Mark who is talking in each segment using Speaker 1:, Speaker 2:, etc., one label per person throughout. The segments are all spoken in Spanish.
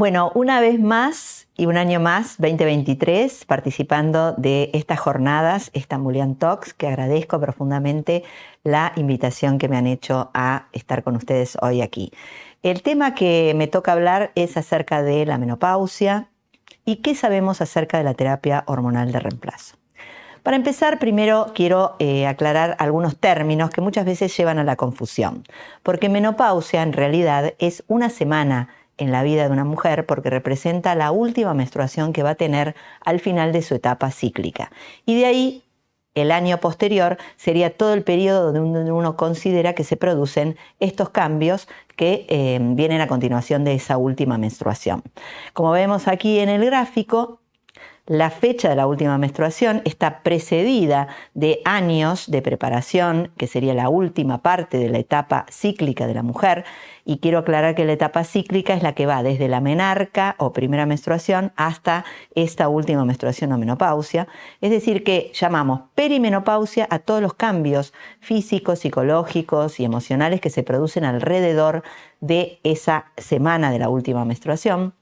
Speaker 1: Bueno, una vez más y un año más, 2023, participando de estas jornadas Estambulian Talks, que agradezco profundamente la invitación que me han hecho a estar con ustedes hoy aquí. El tema que me toca hablar es acerca de la menopausia y qué sabemos acerca de la terapia hormonal de reemplazo. Para empezar, primero quiero aclarar algunos términos que muchas veces llevan a la confusión, porque menopausia en realidad es una semana en la vida de una mujer porque representa la última menstruación que va a tener al final de su etapa cíclica. Y de ahí, el año posterior sería todo el periodo donde uno considera que se producen estos cambios que vienen a continuación de esa última menstruación. Como vemos aquí en el gráfico, la fecha de la última menstruación está precedida de años de preparación, que sería la última parte de la etapa cíclica de la mujer. Y quiero aclarar que la etapa cíclica es la que va desde la menarca o primera menstruación hasta esta última menstruación o menopausia. Es decir, que llamamos perimenopausia a todos los cambios físicos, psicológicos y emocionales que se producen alrededor de esa semana de la última menstruación.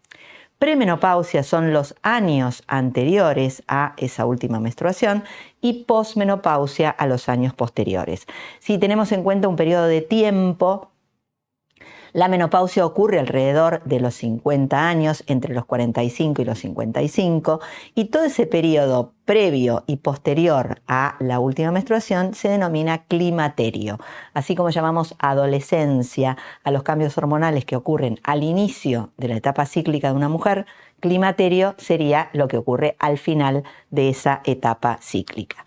Speaker 1: Premenopausia son los años anteriores a esa última menstruación y posmenopausia a los años posteriores. Si tenemos en cuenta un periodo de tiempo, la menopausia ocurre alrededor de los 50 años, entre los 45 y los 55, y todo ese periodo previo y posterior a la última menstruación se denomina climaterio. Así como llamamos adolescencia a los cambios hormonales que ocurren al inicio de la etapa cíclica de una mujer, climaterio sería lo que ocurre al final de esa etapa cíclica.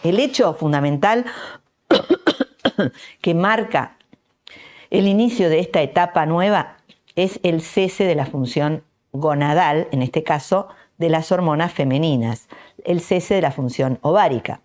Speaker 1: El hecho fundamental que marca el inicio de esta etapa nueva es el cese de la función gonadal, en este caso de las hormonas femeninas, el cese de la función ovárica.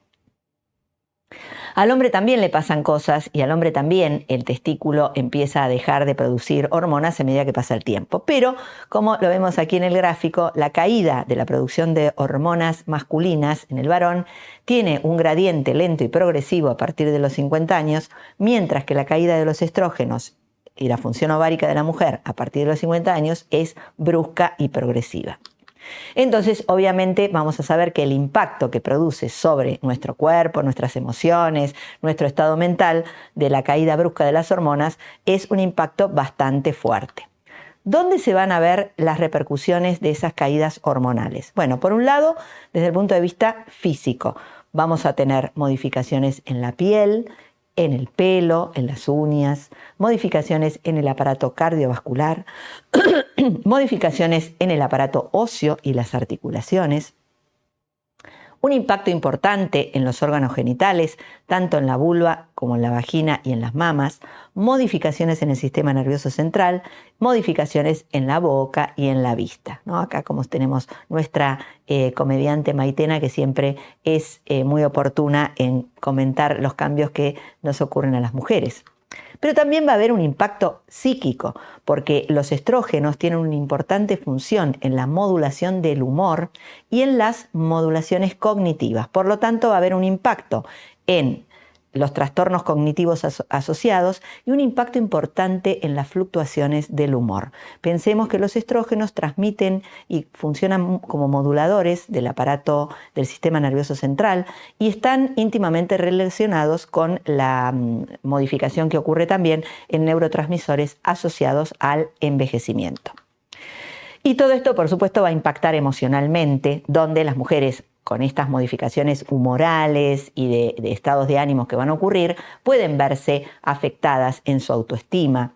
Speaker 1: Al hombre también le pasan cosas y al hombre también el testículo empieza a dejar de producir hormonas a medida que pasa el tiempo. Pero, como lo vemos aquí en el gráfico, la caída de la producción de hormonas masculinas en el varón tiene un gradiente lento y progresivo a partir de los 50 años, mientras que la caída de los estrógenos y la función ovárica de la mujer a partir de los 50 años es brusca y progresiva. Entonces, obviamente, vamos a saber que el impacto que produce sobre nuestro cuerpo, nuestras emociones, nuestro estado mental de la caída brusca de las hormonas es un impacto bastante fuerte. ¿Dónde se van a ver las repercusiones de esas caídas hormonales? Bueno, por un lado, desde el punto de vista físico, vamos a tener modificaciones en la piel, en el pelo, en las uñas, modificaciones en el aparato cardiovascular, modificaciones en el aparato óseo y las articulaciones, un impacto importante en los órganos genitales, tanto en la vulva como en la vagina y en las mamas, modificaciones en el sistema nervioso central, modificaciones en la boca y en la vista, ¿no? Acá como tenemos nuestra comediante Maitena, que siempre es muy oportuna en comentar los cambios que nos ocurren a las mujeres. Pero también va a haber un impacto psíquico, porque los estrógenos tienen una importante función en la modulación del humor y en las modulaciones cognitivas. Por lo tanto, va a haber un impacto en los trastornos cognitivos asociados y un impacto importante en las fluctuaciones del humor. Pensemos que los estrógenos transmiten y funcionan como moduladores del aparato del sistema nervioso central y están íntimamente relacionados con la modificación que ocurre también en neurotransmisores asociados al envejecimiento. Y todo esto, por supuesto, va a impactar emocionalmente, donde las mujeres con estas modificaciones humorales y de estados de ánimos que van a ocurrir, pueden verse afectadas en su autoestima,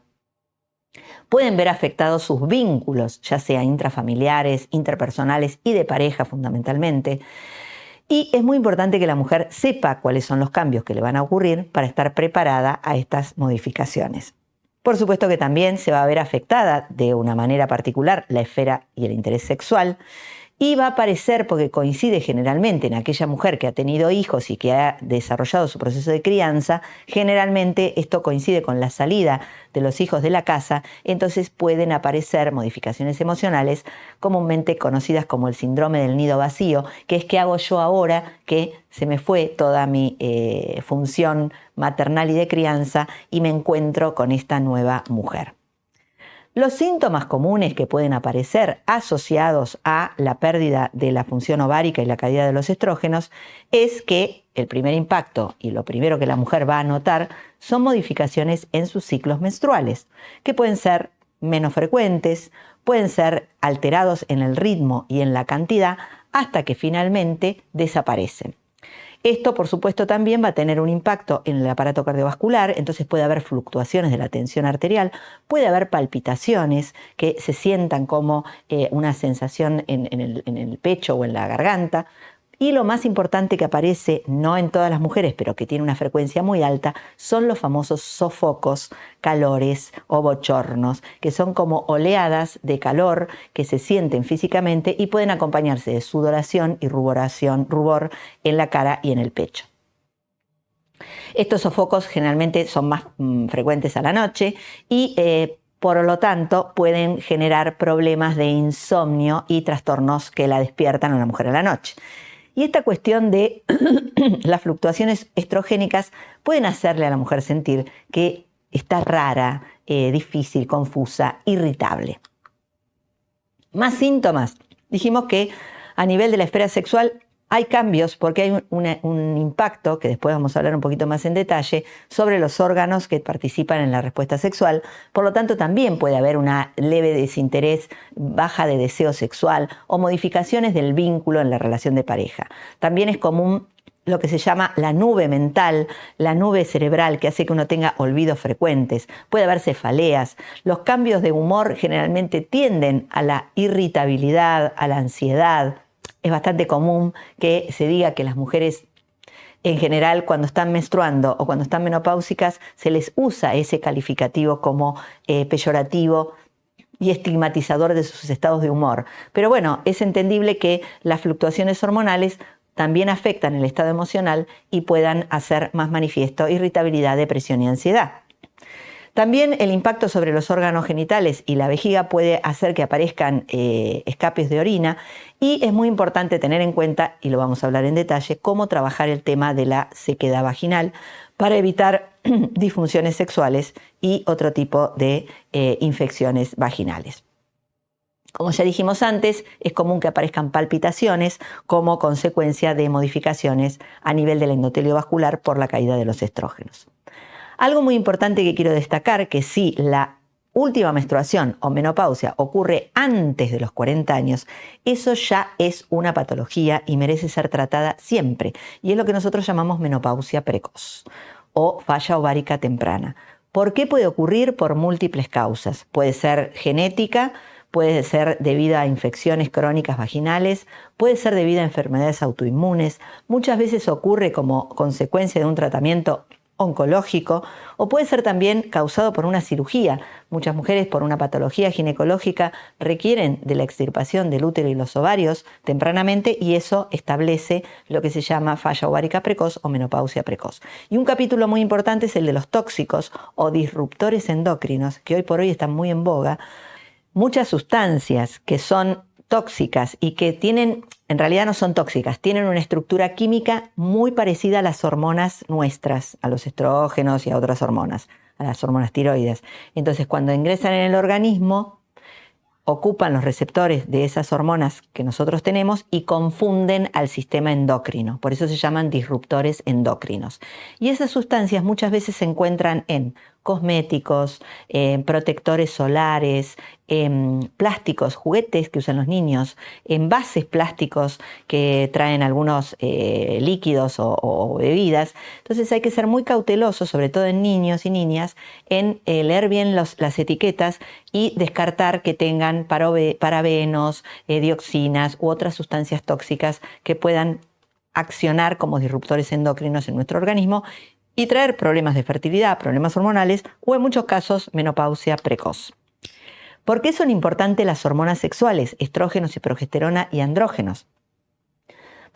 Speaker 1: pueden ver afectados sus vínculos, ya sea intrafamiliares, interpersonales y de pareja fundamentalmente. Y es muy importante que la mujer sepa cuáles son los cambios que le van a ocurrir para estar preparada a estas modificaciones. Por supuesto que también se va a ver afectada de una manera particular la esfera y el interés sexual, y va a aparecer, porque coincide generalmente en aquella mujer que ha tenido hijos y que ha desarrollado su proceso de crianza, generalmente esto coincide con la salida de los hijos de la casa, entonces pueden aparecer modificaciones emocionales comúnmente conocidas como el síndrome del nido vacío, que es qué hago yo ahora que se me fue toda mi función maternal y de crianza y me encuentro con esta nueva mujer. Los síntomas comunes que pueden aparecer asociados a la pérdida de la función ovárica y la caída de los estrógenos es que el primer impacto y lo primero que la mujer va a notar son modificaciones en sus ciclos menstruales, que pueden ser menos frecuentes, pueden ser alterados en el ritmo y en la cantidad hasta que finalmente desaparecen. Esto, por supuesto, también va a tener un impacto en el aparato cardiovascular, entonces puede haber fluctuaciones de la tensión arterial, puede haber palpitaciones que se sientan como una sensación en el pecho o en la garganta. Y lo más importante que aparece, no en todas las mujeres, pero que tiene una frecuencia muy alta, son los famosos sofocos, calores o bochornos, que son como oleadas de calor que se sienten físicamente y pueden acompañarse de sudoración y rubor en la cara y en el pecho. Estos sofocos generalmente son más frecuentes a la noche y por lo tanto pueden generar problemas de insomnio y trastornos que la despiertan a la mujer a la noche. Y esta cuestión de las fluctuaciones estrogénicas pueden hacerle a la mujer sentir que está rara, difícil, confusa, irritable. Más síntomas. Dijimos que a nivel de la esfera sexual hay cambios porque hay un impacto, que después vamos a hablar un poquito más en detalle, sobre los órganos que participan en la respuesta sexual. Por lo tanto, también puede haber una leve desinterés, baja de deseo sexual o modificaciones del vínculo en la relación de pareja. También es común lo que se llama la nube mental, la nube cerebral que hace que uno tenga olvidos frecuentes. Puede haber cefaleas. Los cambios de humor generalmente tienden a la irritabilidad, a la ansiedad. Es bastante común que se diga que las mujeres en general cuando están menstruando o cuando están menopáusicas se les usa ese calificativo como peyorativo y estigmatizador de sus estados de humor. Pero bueno, es entendible que las fluctuaciones hormonales también afectan el estado emocional y puedan hacer más manifiesto irritabilidad, depresión y ansiedad. También el impacto sobre los órganos genitales y la vejiga puede hacer que aparezcan escapes de orina y es muy importante tener en cuenta, y lo vamos a hablar en detalle, cómo trabajar el tema de la sequedad vaginal para evitar disfunciones sexuales y otro tipo de infecciones vaginales. Como ya dijimos antes, es común que aparezcan palpitaciones como consecuencia de modificaciones a nivel del endotelio vascular por la caída de los estrógenos. Algo muy importante que quiero destacar, que si la última menstruación o menopausia ocurre antes de los 40 años, eso ya es una patología y merece ser tratada siempre. Y es lo que nosotros llamamos menopausia precoz o falla ovárica temprana. ¿Por qué puede ocurrir? Por múltiples causas. Puede ser genética, puede ser debido a infecciones crónicas vaginales, puede ser debido a enfermedades autoinmunes, muchas veces ocurre como consecuencia de un tratamiento oncológico o puede ser también causado por una cirugía. Muchas mujeres por una patología ginecológica requieren de la extirpación del útero y los ovarios tempranamente y eso establece lo que se llama falla ovárica precoz o menopausia precoz. Y un capítulo muy importante es el de los tóxicos o disruptores endocrinos, que hoy por hoy están muy en boga. Muchas sustancias que son tóxicas y que en realidad no son tóxicas, tienen una estructura química muy parecida a las hormonas nuestras, a los estrógenos y a otras hormonas, a las hormonas tiroides. Entonces, cuando ingresan en el organismo, ocupan los receptores de esas hormonas que nosotros tenemos y confunden al sistema endocrino. Por eso se llaman disruptores endocrinos. Y esas sustancias muchas veces se encuentran en cosméticos, protectores solares, plásticos, juguetes que usan los niños, envases plásticos que traen algunos líquidos o bebidas. Entonces hay que ser muy cautelosos, sobre todo en niños y niñas, en leer bien las etiquetas y descartar que tengan parabenos, dioxinas u otras sustancias tóxicas que puedan accionar como disruptores endocrinos en nuestro organismo y traer problemas de fertilidad, problemas hormonales o en muchos casos menopausia precoz. ¿Por qué son importantes las hormonas sexuales, estrógenos y progesterona y andrógenos?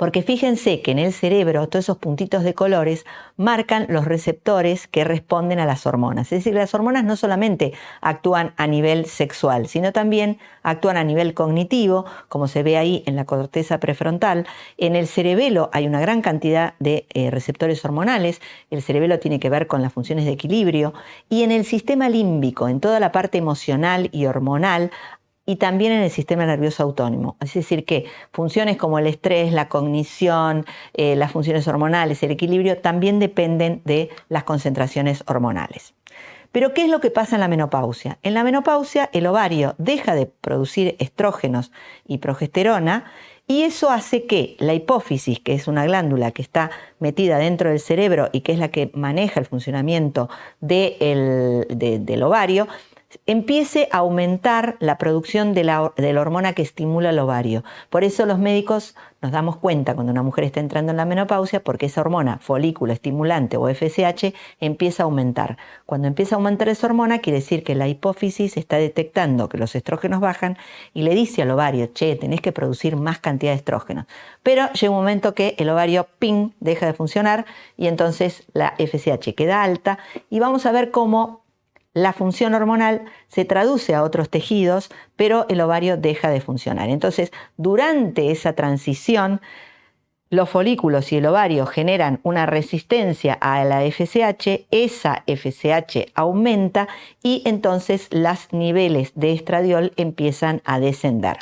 Speaker 1: Porque fíjense que en el cerebro todos esos puntitos de colores marcan los receptores que responden a las hormonas. Es decir, las hormonas no solamente actúan a nivel sexual, sino también actúan a nivel cognitivo, como se ve ahí en la corteza prefrontal. En el cerebelo hay una gran cantidad de receptores hormonales. El cerebelo tiene que ver con las funciones de equilibrio. Y en el sistema límbico, en toda la parte emocional y hormonal, y también en el sistema nervioso autónomo. Es decir, que funciones como el estrés, la cognición, las funciones hormonales, el equilibrio, también dependen de las concentraciones hormonales. Pero ¿qué es lo que pasa en la menopausia? En la menopausia el ovario deja de producir estrógenos y progesterona y eso hace que la hipófisis, que es una glándula que está metida dentro del cerebro y que es la que maneja el funcionamiento del ovario, empiece a aumentar la producción de la hormona que estimula el ovario. Por eso los médicos nos damos cuenta cuando una mujer está entrando en la menopausia porque esa hormona folículo estimulante o FSH empieza a aumentar. Cuando empieza a aumentar esa hormona quiere decir que la hipófisis está detectando que los estrógenos bajan y le dice al ovario, che, tenés que producir más cantidad de estrógenos. Pero llega un momento que el ovario, ¡ping!, deja de funcionar y entonces la FSH queda alta y vamos a ver cómo la función hormonal se traduce a otros tejidos, pero el ovario deja de funcionar. Entonces, durante esa transición, los folículos y el ovario generan una resistencia a la FSH, esa FSH aumenta y entonces los niveles de estradiol empiezan a descender.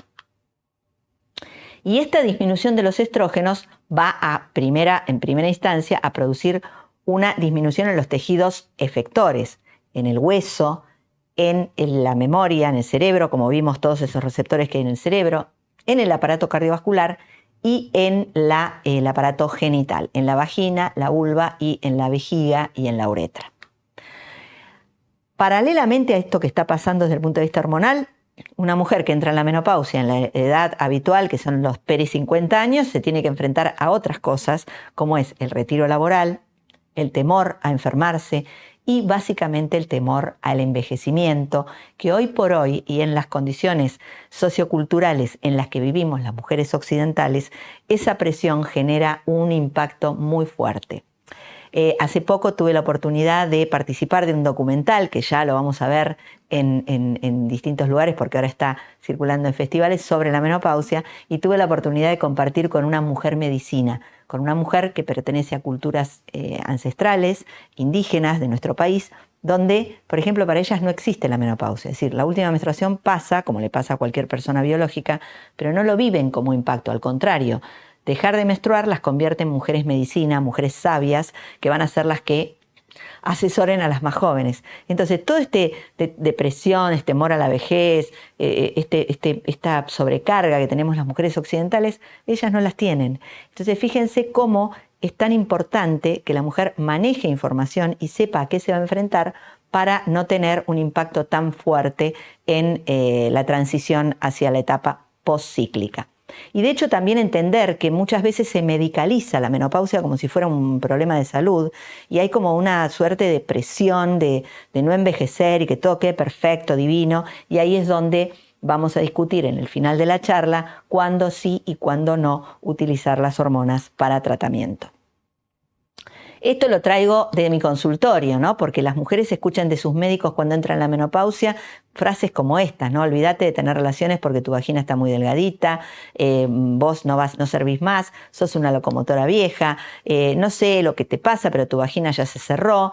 Speaker 1: Y esta disminución de los estrógenos va en primera instancia a producir una disminución en los tejidos efectores, en el hueso, en la memoria, en el cerebro, como vimos todos esos receptores que hay en el cerebro, en el aparato cardiovascular y en el aparato genital, en la vagina, la vulva y en la vejiga y en la uretra. Paralelamente a esto que está pasando desde el punto de vista hormonal, una mujer que entra en la menopausia en la edad habitual, que son los peri 50 años, se tiene que enfrentar a otras cosas, como es el retiro laboral, el temor a enfermarse y básicamente el temor al envejecimiento, que hoy por hoy y en las condiciones socioculturales en las que vivimos las mujeres occidentales, esa presión genera un impacto muy fuerte. Hace poco tuve la oportunidad de participar de un documental que ya lo vamos a ver en distintos lugares porque ahora está circulando en festivales sobre la menopausia y tuve la oportunidad de compartir con una mujer medicina, con una mujer que pertenece a culturas ancestrales, indígenas de nuestro país, donde, por ejemplo, para ellas no existe la menopausia. Es decir, la última menstruación pasa, como le pasa a cualquier persona biológica, pero no lo viven como impacto, al contrario. Dejar de menstruar las convierte en mujeres medicina, mujeres sabias, que van a ser las que asesoren a las más jóvenes. Entonces, todo depresión, este temor a la vejez, esta sobrecarga que tenemos las mujeres occidentales, ellas no las tienen. Entonces, fíjense cómo es tan importante que la mujer maneje información y sepa a qué se va a enfrentar para no tener un impacto tan fuerte en la transición hacia la etapa postcíclica. Y de hecho también entender que muchas veces se medicaliza la menopausia como si fuera un problema de salud y hay como una suerte de presión de no envejecer y que todo quede perfecto, divino, y ahí es donde vamos a discutir en el final de la charla cuándo sí y cuándo no utilizar las hormonas para tratamiento. Esto lo traigo de mi consultorio, ¿no? Porque las mujeres escuchan de sus médicos cuando entran en la menopausia frases como estas, ¿no? Olvídate de tener relaciones porque tu vagina está muy delgadita, vos no servís más, sos una locomotora vieja, no sé lo que te pasa, pero tu vagina ya se cerró.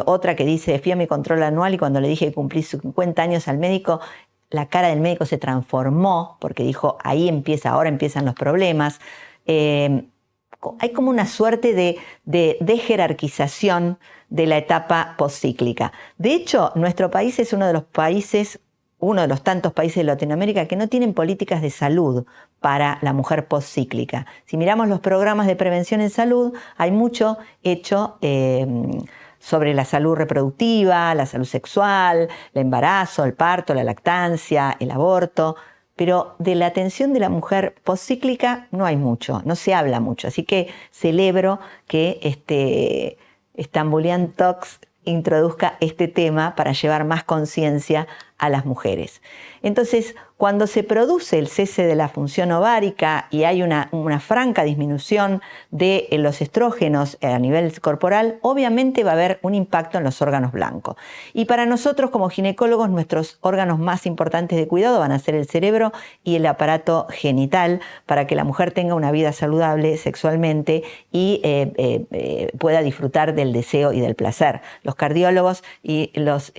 Speaker 1: Otra que dice, fui a mi control anual y cuando le dije que cumplí 50 años al médico, la cara del médico se transformó porque dijo, ahora empiezan los problemas. Hay como una suerte de jerarquización de la etapa postcíclica. De hecho, nuestro país es uno de los tantos países de Latinoamérica que no tienen políticas de salud para la mujer postcíclica. Si miramos los programas de prevención en salud, hay mucho hecho sobre la salud reproductiva, la salud sexual, el embarazo, el parto, la lactancia, el aborto. Pero de la atención de la mujer postcíclica no hay mucho, no se habla mucho. Así que celebro que Stambulian Talks introduzca este tema para llevar más conciencia a las mujeres. Entonces, Cuando se produce el cese de la función ovárica y hay una franca disminución de los estrógenos a nivel corporal, obviamente va a haber un impacto en los órganos blancos. Y para nosotros como ginecólogos, nuestros órganos más importantes de cuidado van a ser el cerebro y el aparato genital, para que la mujer tenga una vida saludable sexualmente y pueda disfrutar del deseo y del placer. Los cardiólogos y los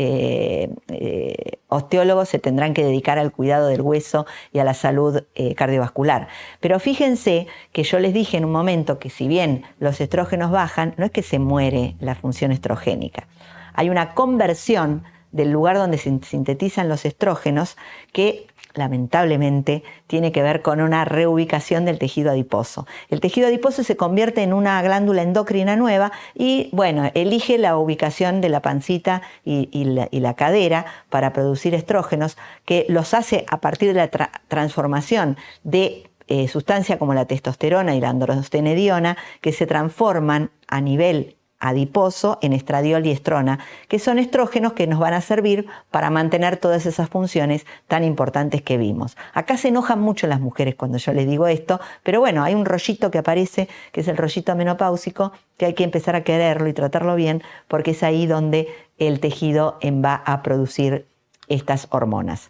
Speaker 1: osteólogos se tendrán que dedicar al cuidado del hueso y a la salud cardiovascular. Pero fíjense que yo les dije en un momento que si bien los estrógenos bajan, no es que se muere la función estrogénica. Hay una conversión del lugar donde se sintetizan los estrógenos que lamentablemente tiene que ver con una reubicación del tejido adiposo. El tejido adiposo se convierte en una glándula endocrina nueva y, bueno, elige la ubicación de la pancita y la cadera para producir estrógenos, que los hace a partir de la transformación de sustancias como la testosterona y la androstenediona, que se transforman a nivel adiposo en estradiol y estrona, que son estrógenos que nos van a servir para mantener todas esas funciones tan importantes que vimos. Acá se enojan mucho las mujeres cuando yo les digo esto, pero bueno, hay un rollito que aparece, que es el rollito menopáusico, que hay que empezar a quererlo y tratarlo bien, porque es ahí donde el tejido va a producir estas hormonas.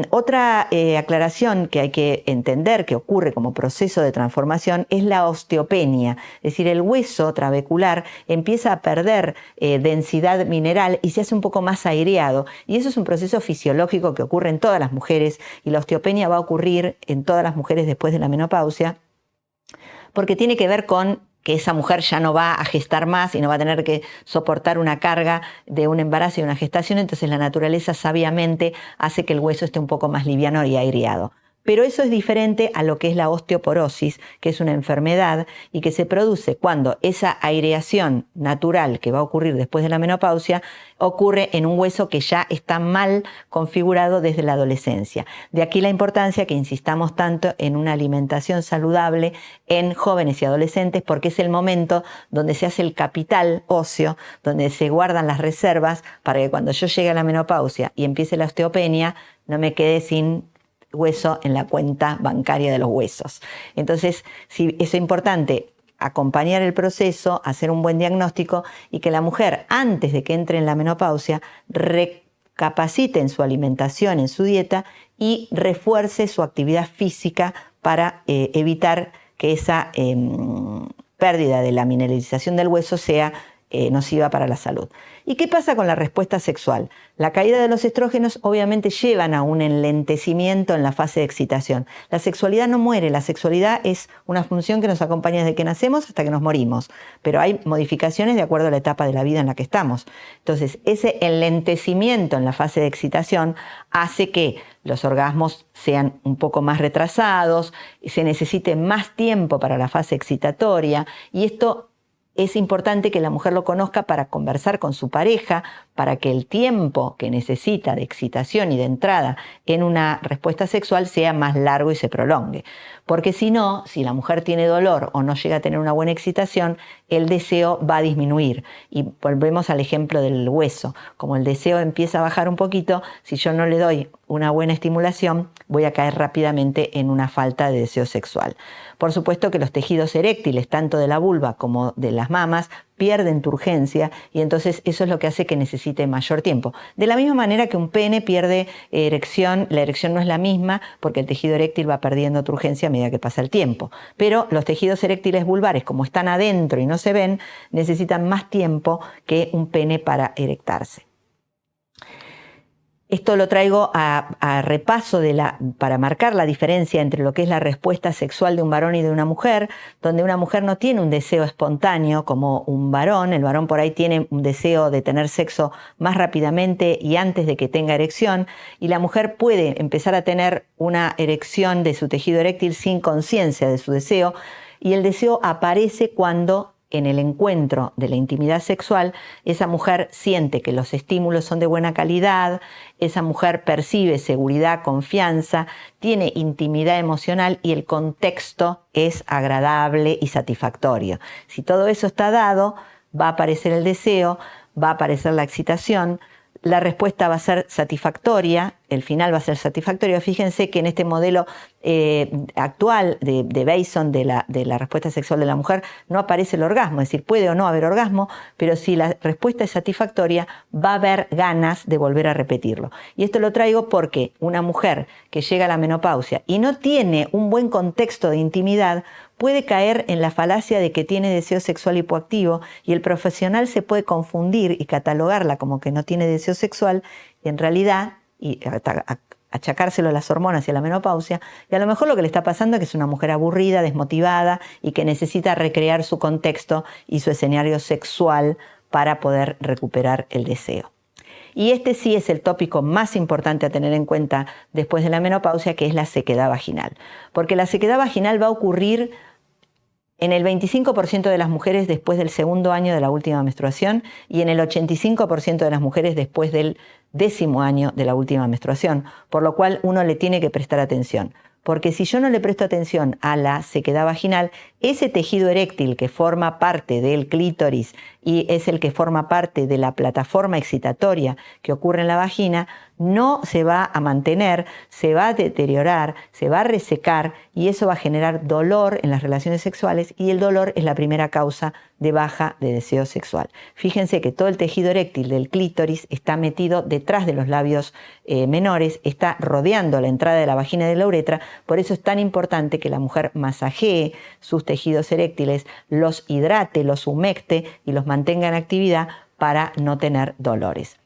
Speaker 1: Otra aclaración que hay que entender que ocurre como proceso de transformación es la osteopenia, es decir, el hueso trabecular empieza a perder densidad mineral y se hace un poco más aireado, y eso es un proceso fisiológico que ocurre en todas las mujeres, y la osteopenia va a ocurrir en todas las mujeres después de la menopausia, porque tiene que ver con que esa mujer ya no va a gestar más y no va a tener que soportar una carga de un embarazo y una gestación, entonces la naturaleza sabiamente hace que el hueso esté un poco más liviano y aireado. Pero eso es diferente a lo que es la osteoporosis, que es una enfermedad y que se produce cuando esa aireación natural que va a ocurrir después de la menopausia ocurre en un hueso que ya está mal configurado desde la adolescencia. De aquí la importancia que insistamos tanto en una alimentación saludable en jóvenes y adolescentes, porque es el momento donde se hace el capital óseo, donde se guardan las reservas para que cuando yo llegue a la menopausia y empiece la osteopenia, no me quede sin hueso en la cuenta bancaria de los huesos. Entonces, sí, es importante acompañar el proceso, hacer un buen diagnóstico y que la mujer, antes de que entre en la menopausia, recapacite en su alimentación, en su dieta y refuerce su actividad física para evitar que esa pérdida de la mineralización del hueso sea nociva para la salud. ¿Y qué pasa con la respuesta sexual? La caída de los estrógenos obviamente llevan a un enlentecimiento en la fase de excitación. La sexualidad no muere, la sexualidad es una función que nos acompaña desde que nacemos hasta que nos morimos, pero hay modificaciones de acuerdo a la etapa de la vida en la que estamos. Entonces, ese enlentecimiento en la fase de excitación hace que los orgasmos sean un poco más retrasados, se necesite más tiempo para la fase excitatoria, y esto es importante que la mujer lo conozca para conversar con su pareja, para que el tiempo que necesita de excitación y de entrada en una respuesta sexual sea más largo y se prolongue. Porque si no, si la mujer tiene dolor o no llega a tener una buena excitación, el deseo va a disminuir. Y volvemos al ejemplo del hueso. Como el deseo empieza a bajar un poquito, si yo no le doy una buena estimulación, voy a caer rápidamente en una falta de deseo sexual. Por supuesto que los tejidos eréctiles, tanto de la vulva como de las mamas, pierden turgencia, y entonces eso es lo que hace que necesite mayor tiempo. De la misma manera que un pene pierde erección, la erección no es la misma porque el tejido eréctil va perdiendo turgencia a medida que pasa el tiempo. Pero los tejidos eréctiles vulvares, como están adentro y no se ven, necesitan más tiempo que un pene para erectarse. Esto lo traigo a repaso para marcar la diferencia entre lo que es la respuesta sexual de un varón y de una mujer, donde una mujer no tiene un deseo espontáneo como un varón. El varón por ahí tiene un deseo de tener sexo más rápidamente y antes de que tenga erección, y la mujer puede empezar a tener una erección de su tejido eréctil sin conciencia de su deseo, y el deseo aparece cuando en el encuentro de la intimidad sexual, esa mujer siente que los estímulos son de buena calidad, esa mujer percibe seguridad, confianza, tiene intimidad emocional y el contexto es agradable y satisfactorio. Si todo eso está dado, va a aparecer el deseo, va a aparecer la excitación, la respuesta va a ser satisfactoria, el final va a ser satisfactorio. Fíjense que en este modelo actual de Bateson de la respuesta sexual de la mujer no aparece el orgasmo, es decir, puede o no haber orgasmo, pero si la respuesta es satisfactoria va a haber ganas de volver a repetirlo. Y esto lo traigo porque una mujer que llega a la menopausia y no tiene un buen contexto de intimidad puede caer en la falacia de que tiene deseo sexual hipoactivo y el profesional se puede confundir y catalogarla como que no tiene deseo sexual, y en realidad, y achacárselo a las hormonas y a la menopausia, y a lo mejor lo que le está pasando es que es una mujer aburrida, desmotivada y que necesita recrear su contexto y su escenario sexual para poder recuperar el deseo. Y este sí es el tópico más importante a tener en cuenta después de la menopausia, que es la sequedad vaginal. Porque la sequedad vaginal va a ocurrir en el 25% de las mujeres después del segundo año de la última menstruación y en el 85% de las mujeres después del 10º año de la última menstruación, por lo cual uno le tiene que prestar atención. Porque si yo no le presto atención a la sequedad vaginal, ese tejido eréctil que forma parte del clítoris y es el que forma parte de la plataforma excitatoria que ocurre en la vagina, no se va a mantener, se va a deteriorar, se va a resecar y eso va a generar dolor en las relaciones sexuales y el dolor es la primera causa de baja de deseo sexual. Fíjense que todo el tejido eréctil del clítoris está metido detrás de los labios menores, está rodeando la entrada de la vagina y de la uretra, por eso es tan importante que la mujer masajee sus tejidos eréctiles, los hidrate, los humecte y los mantenga en actividad para no tener dolores.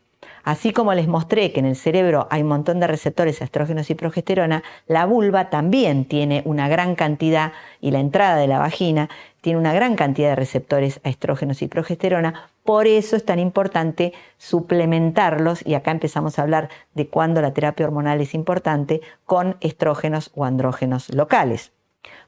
Speaker 1: Así como les mostré que en el cerebro hay un montón de receptores a estrógenos y progesterona, la vulva también tiene una gran cantidad, y la entrada de la vagina tiene una gran cantidad de receptores a estrógenos y progesterona. Por eso es tan importante suplementarlos, y acá empezamos a hablar de cuándo la terapia hormonal es importante, con estrógenos o andrógenos locales.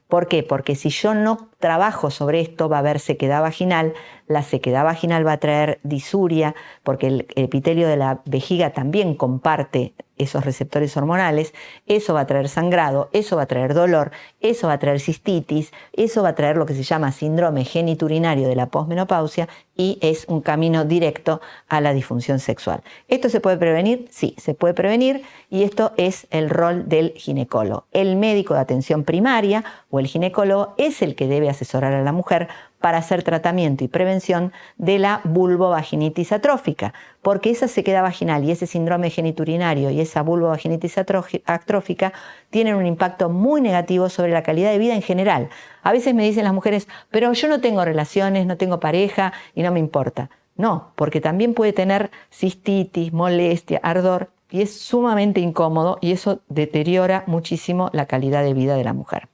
Speaker 1: ¿Por qué? Porque si yo no trabajo sobre esto va a haber sequedad vaginal, la sequedad vaginal va a traer disuria, porque el epitelio de la vejiga también comparte esos receptores hormonales, eso va a traer sangrado, eso va a traer dolor, eso va a traer cistitis, eso va a traer lo que se llama síndrome geniturinario de la posmenopausia y es un camino directo a la disfunción sexual. ¿Esto se puede prevenir? Sí, se puede prevenir y esto es el rol del ginecólogo. El médico de atención primaria o el ginecólogo es el que debe asesorar a la mujer para hacer tratamiento y prevención de la vulvovaginitis atrófica, porque esa sequedad vaginal y ese síndrome geniturinario y esa vulvovaginitis atrófica tienen un impacto muy negativo sobre la calidad de vida en general. A veces me dicen las mujeres, pero yo no tengo relaciones, no tengo pareja y no me importa. No, porque también puede tener cistitis, molestia, ardor y es sumamente incómodo y eso deteriora muchísimo la calidad de vida de la mujer.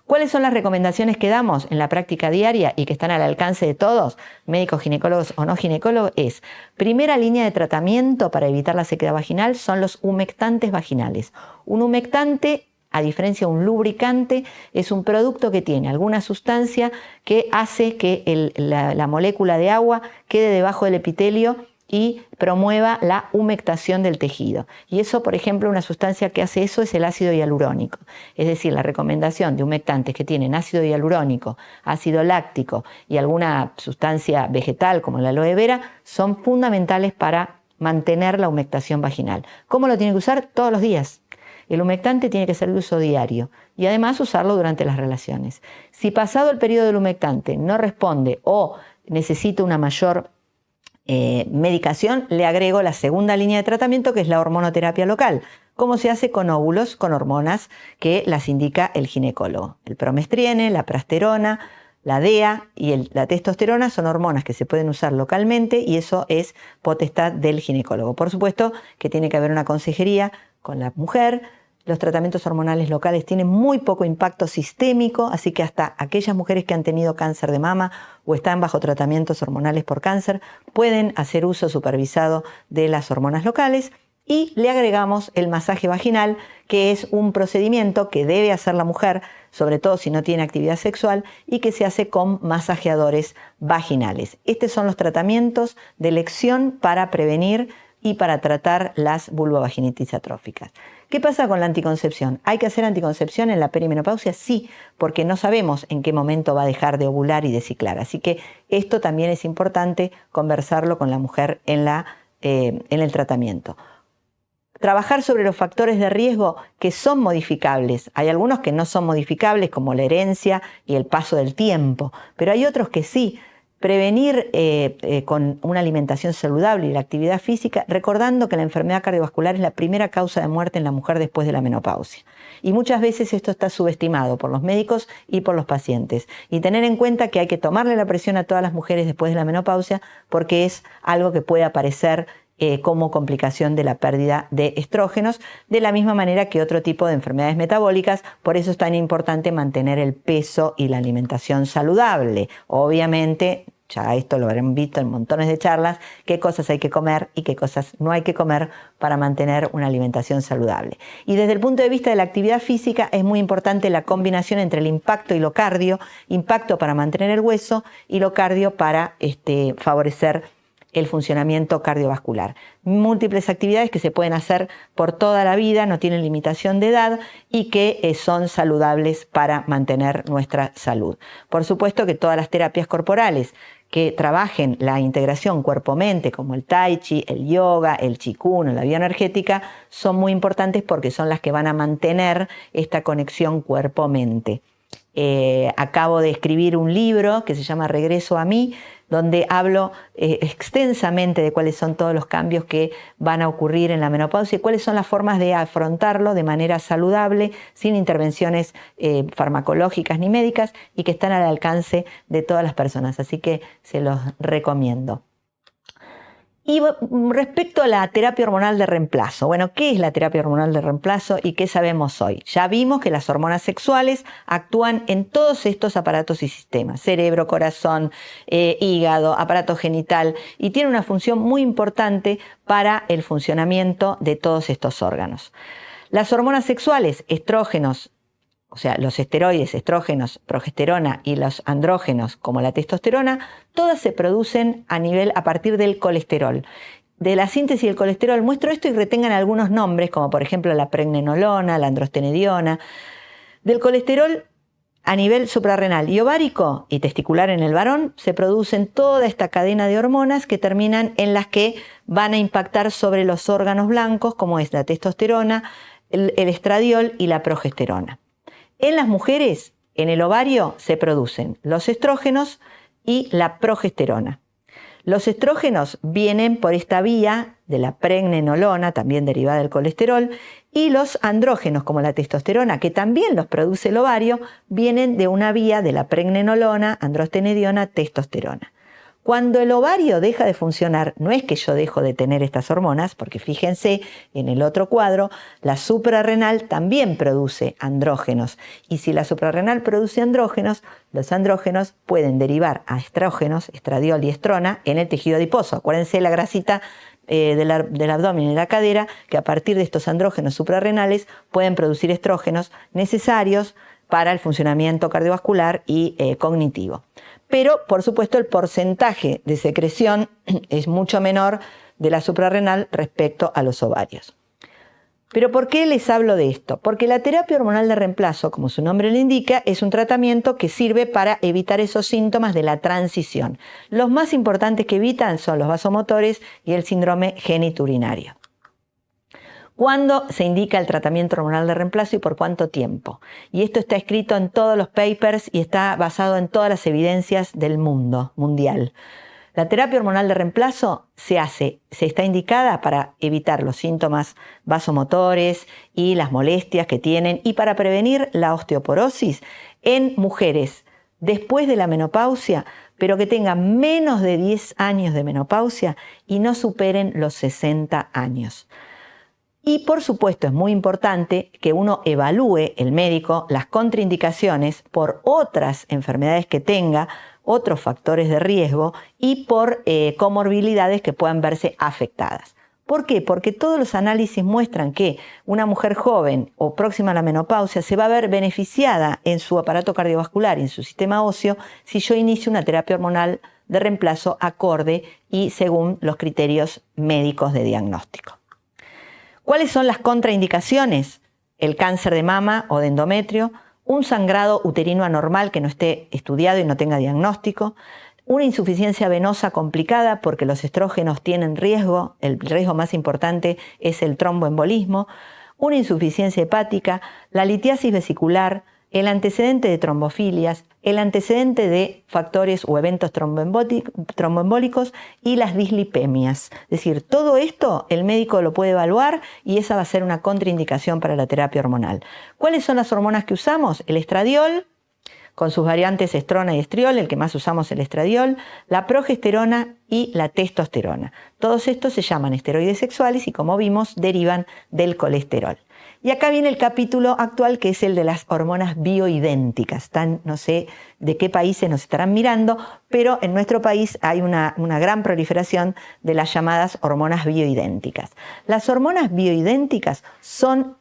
Speaker 1: ¿Cuáles son las recomendaciones que damos en la práctica diaria y que están al alcance de todos, médicos, ginecólogos o no ginecólogos? Es, primera línea de tratamiento para evitar la sequedad vaginal son los humectantes vaginales. Un humectante, a diferencia de un lubricante, es un producto que tiene alguna sustancia que hace que la molécula de agua quede debajo del epitelio y promueva la humectación del tejido. Y eso, por ejemplo, una sustancia que hace eso es el ácido hialurónico. Es decir, la recomendación de humectantes que tienen ácido hialurónico, ácido láctico y alguna sustancia vegetal como la aloe vera son fundamentales para mantener la humectación vaginal. ¿Cómo lo tienen que usar? Todos los días. El humectante tiene que ser de uso diario y además usarlo durante las relaciones. Si pasado el periodo del humectante no responde o necesita una mayor medicación, le agrego la segunda línea de tratamiento que es la hormonoterapia local, como se hace con óvulos, con hormonas que las indica el ginecólogo. El promestriene, la prasterona, la DEA y la testosterona son hormonas que se pueden usar localmente y eso es potestad del ginecólogo. Por supuesto que tiene que haber una consejería con la mujer. Los tratamientos hormonales locales tienen muy poco impacto sistémico, así que hasta aquellas mujeres que han tenido cáncer de mama o están bajo tratamientos hormonales por cáncer pueden hacer uso supervisado de las hormonas locales. Y le agregamos el masaje vaginal, que es un procedimiento que debe hacer la mujer, sobre todo si no tiene actividad sexual, y que se hace con masajeadores vaginales. Estos son los tratamientos de elección para prevenir y para tratar las vulvovaginitis atróficas. ¿Qué pasa con la anticoncepción? ¿Hay que hacer anticoncepción en la perimenopausia? Sí, porque no sabemos en qué momento va a dejar de ovular y de ciclar. Así que esto también es importante conversarlo con la mujer en la en el tratamiento. Trabajar sobre los factores de riesgo que son modificables. Hay algunos que no son modificables, como la herencia y el paso del tiempo, pero hay otros que sí. Prevenir con una alimentación saludable y la actividad física, recordando que la enfermedad cardiovascular es la primera causa de muerte en la mujer después de la menopausia. Y muchas veces esto está subestimado por los médicos y por los pacientes. Y tener en cuenta que hay que tomarle la presión a todas las mujeres después de la menopausia porque es algo que puede aparecer como complicación de la pérdida de estrógenos, de la misma manera que otro tipo de enfermedades metabólicas. Por eso es tan importante mantener el peso y la alimentación saludable. Obviamente, ya esto lo habrán visto en montones de charlas, qué cosas hay que comer y qué cosas no hay que comer para mantener una alimentación saludable. Y desde el punto de vista de la actividad física es muy importante la combinación entre el impacto y lo cardio, impacto para mantener el hueso y lo cardio para favorecer el funcionamiento cardiovascular. Múltiples actividades que se pueden hacer por toda la vida, no tienen limitación de edad y que son saludables para mantener nuestra salud. Por supuesto que todas las terapias corporales que trabajen la integración cuerpo-mente, como el tai chi, el yoga, el qigong o la bioenergética, son muy importantes porque son las que van a mantener esta conexión cuerpo-mente. Acabo de escribir un libro que se llama Regreso a mí, donde hablo extensamente de cuáles son todos los cambios que van a ocurrir en la menopausia y cuáles son las formas de afrontarlo de manera saludable, sin intervenciones farmacológicas ni médicas y que están al alcance de todas las personas. Así que se los recomiendo. Y respecto a la terapia hormonal de reemplazo, bueno, ¿qué es la terapia hormonal de reemplazo y qué sabemos hoy? Ya vimos que las hormonas sexuales actúan en todos estos aparatos y sistemas, cerebro, corazón, hígado, aparato genital, y tienen una función muy importante para el funcionamiento de todos estos órganos. Las hormonas sexuales, estrógenos, o sea, los esteroides, estrógenos, progesterona y los andrógenos, como la testosterona, todas se producen a partir del colesterol. De la síntesis del colesterol muestro esto y retengan algunos nombres, como por ejemplo la pregnenolona, la androstenediona. Del colesterol a nivel suprarrenal y ovárico y testicular en el varón, se producen toda esta cadena de hormonas que terminan en las que van a impactar sobre los órganos blancos, como es la testosterona, el estradiol y la progesterona. En las mujeres, en el ovario, se producen los estrógenos y la progesterona. Los estrógenos vienen por esta vía de la pregnenolona, también derivada del colesterol, y los andrógenos, como la testosterona, que también los produce el ovario, vienen de una vía de la pregnenolona, androstenediona, testosterona. Cuando el ovario deja de funcionar, no es que yo dejo de tener estas hormonas, porque fíjense en el otro cuadro, la suprarrenal también produce andrógenos. Y si la suprarrenal produce andrógenos, los andrógenos pueden derivar a estrógenos, estradiol y estrona, en el tejido adiposo. Acuérdense la grasita del abdomen y de la cadera, que a partir de estos andrógenos suprarrenales pueden producir estrógenos necesarios para el funcionamiento cardiovascular y cognitivo. Pero, por supuesto, el porcentaje de secreción es mucho menor de la suprarrenal respecto a los ovarios. ¿Pero por qué les hablo de esto? Porque la terapia hormonal de reemplazo, como su nombre lo indica, es un tratamiento que sirve para evitar esos síntomas de la transición. Los más importantes que evitan son los vasomotores y el síndrome genitourinario. ¿Cuándo se indica el tratamiento hormonal de reemplazo y por cuánto tiempo? Y esto está escrito en todos los papers y está basado en todas las evidencias del mundo mundial. La terapia hormonal de reemplazo se está indicada para evitar los síntomas vasomotores y las molestias que tienen y para prevenir la osteoporosis en mujeres después de la menopausia, pero que tengan menos de 10 años de menopausia y no superen los 60 años. Y por supuesto es muy importante que uno evalúe, el médico, las contraindicaciones por otras enfermedades que tenga, otros factores de riesgo y por comorbilidades que puedan verse afectadas. ¿Por qué? Porque todos los análisis muestran que una mujer joven o próxima a la menopausia se va a ver beneficiada en su aparato cardiovascular y en su sistema óseo si yo inicio una terapia hormonal de reemplazo acorde y según los criterios médicos de diagnóstico. ¿Cuáles son las contraindicaciones? El cáncer de mama o de endometrio, un sangrado uterino anormal que no esté estudiado y no tenga diagnóstico, Una insuficiencia venosa complicada porque los estrógenos tienen riesgo, el riesgo más importante es el tromboembolismo, una insuficiencia hepática, la litiasis vesicular, el antecedente de trombofilias, el antecedente de factores o eventos tromboembólicos y las dislipemias. Es decir, todo esto el médico lo puede evaluar y esa va a ser una contraindicación para la terapia hormonal. ¿Cuáles son las hormonas que usamos? El estradiol, con sus variantes estrona y estriol, el que más usamos es el estradiol, la progesterona y la testosterona. Todos estos se llaman esteroides sexuales y, como vimos, derivan del colesterol. Y acá viene el capítulo actual, que es el de las hormonas bioidénticas. No sé de qué países nos estarán mirando, pero en nuestro país hay una gran proliferación de las llamadas hormonas bioidénticas. Las hormonas bioidénticas son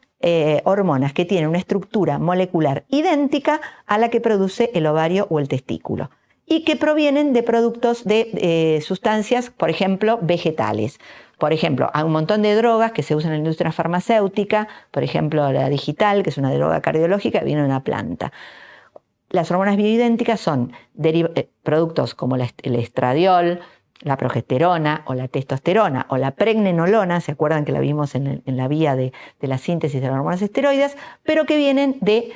Speaker 1: hormonas que tienen una estructura molecular idéntica a la que produce el ovario o el testículo y que provienen de productos de sustancias, por ejemplo, vegetales. Por ejemplo, hay un montón de drogas que se usan en la industria farmacéutica, por ejemplo, la digital, que es una droga cardiológica, viene de una planta. Las hormonas bioidénticas son productos como el estradiol, la progesterona o la testosterona o la pregnenolona, ¿se acuerdan que la vimos en la vía de la síntesis de las hormonas esteroides? Pero que vienen de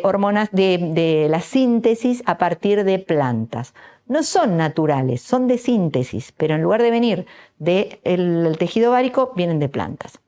Speaker 1: hormonas de la síntesis a partir de plantas. No son naturales, son de síntesis, pero en lugar de venir del tejido ovárico, vienen de plantas.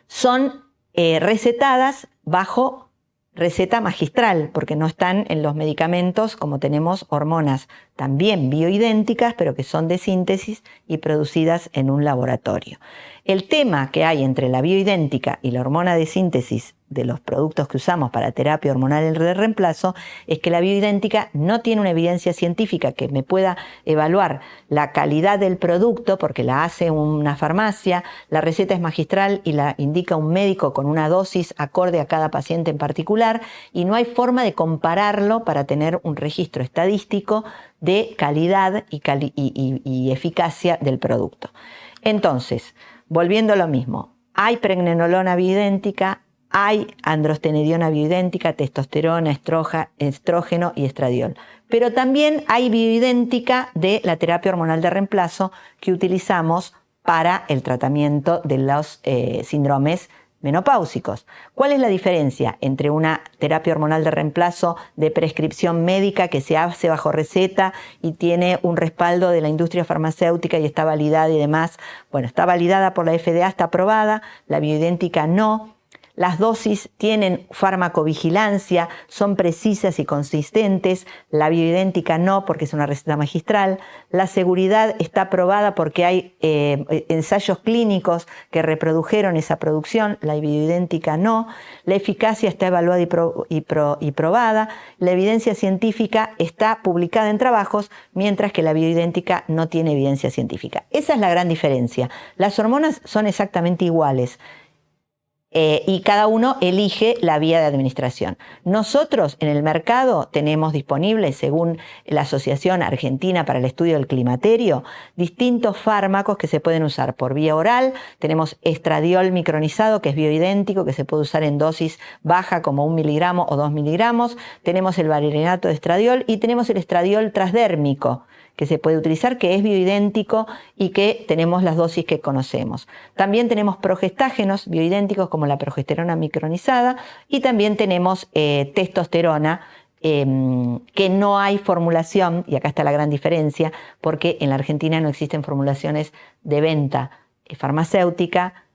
Speaker 1: Son recetadas bajo receta magistral, porque no están en los medicamentos como tenemos hormonas también bioidénticas, pero que son de síntesis y producidas en un laboratorio. El tema que hay entre la bioidéntica y la hormona de síntesis de los productos que usamos para terapia hormonal de reemplazo es que la bioidéntica no tiene una evidencia científica que me pueda evaluar la calidad del producto porque la hace una farmacia, la receta es magistral y la indica un médico con una dosis acorde a cada paciente en particular y no hay forma de compararlo para tener un registro estadístico de calidad y eficacia del producto. Entonces, volviendo a lo mismo, hay pregnenolona bioidéntica, hay androstenediona bioidéntica, testosterona, estrógeno y estradiol. Pero también hay bioidéntica de la terapia hormonal de reemplazo que utilizamos para el tratamiento de los síndromes menopáusicos. ¿Cuál es la diferencia entre una terapia hormonal de reemplazo de prescripción médica que se hace bajo receta y tiene un respaldo de la industria farmacéutica y está validada y demás? Bueno, está validada por la FDA, está aprobada, la bioidéntica no. Las dosis tienen farmacovigilancia, son precisas y consistentes. La bioidéntica no, porque es una receta magistral. La seguridad está aprobada porque hay ensayos clínicos que reprodujeron esa producción. La bioidéntica no. La eficacia está evaluada y probada. La evidencia científica está publicada en trabajos, mientras que la bioidéntica no tiene evidencia científica. Esa es la gran diferencia. Las hormonas son exactamente iguales. Y cada uno elige la vía de administración. Nosotros en el mercado tenemos disponibles, según la Asociación Argentina para el Estudio del Climaterio, distintos fármacos que se pueden usar por vía oral. Tenemos estradiol micronizado, que es bioidéntico, que se puede usar en dosis baja como 1 miligramo o 2 miligramos. Tenemos el valerianato de estradiol y tenemos el estradiol transdérmico, que se puede utilizar, que es bioidéntico y que tenemos las dosis que conocemos. También tenemos progestágenos bioidénticos como la progesterona micronizada y también tenemos testosterona, que no hay formulación, y acá está la gran diferencia, porque en la Argentina no existen formulaciones de venta farmacéutica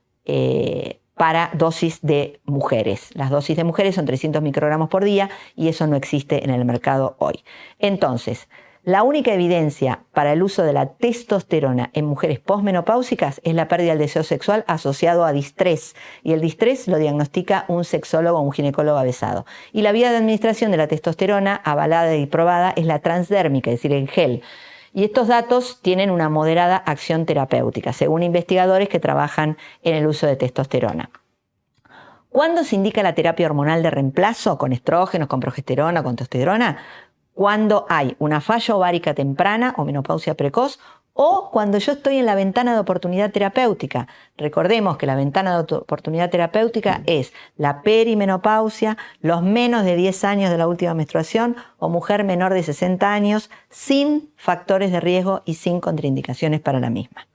Speaker 1: para dosis de mujeres. Las dosis de mujeres son 300 microgramos por día y eso no existe en el mercado hoy. Entonces, la única evidencia para el uso de la testosterona en mujeres posmenopáusicas es la pérdida del deseo sexual asociado a distrés, y el distrés lo diagnostica un sexólogo o un ginecólogo avesado. Y la vía de administración de la testosterona avalada y probada es la transdérmica, es decir, en gel. Y estos datos tienen una moderada acción terapéutica, según investigadores que trabajan en el uso de testosterona. ¿Cuándo se indica la terapia hormonal de reemplazo con estrógenos, con progesterona, con testosterona? Cuando hay una falla ovárica temprana o menopausia precoz O cuando yo estoy en la ventana de oportunidad terapéutica. Recordemos que la ventana de oportunidad terapéutica es la perimenopausia, los menos de 10 años de la última menstruación o mujer menor de 60 años sin factores de riesgo y sin contraindicaciones para la misma.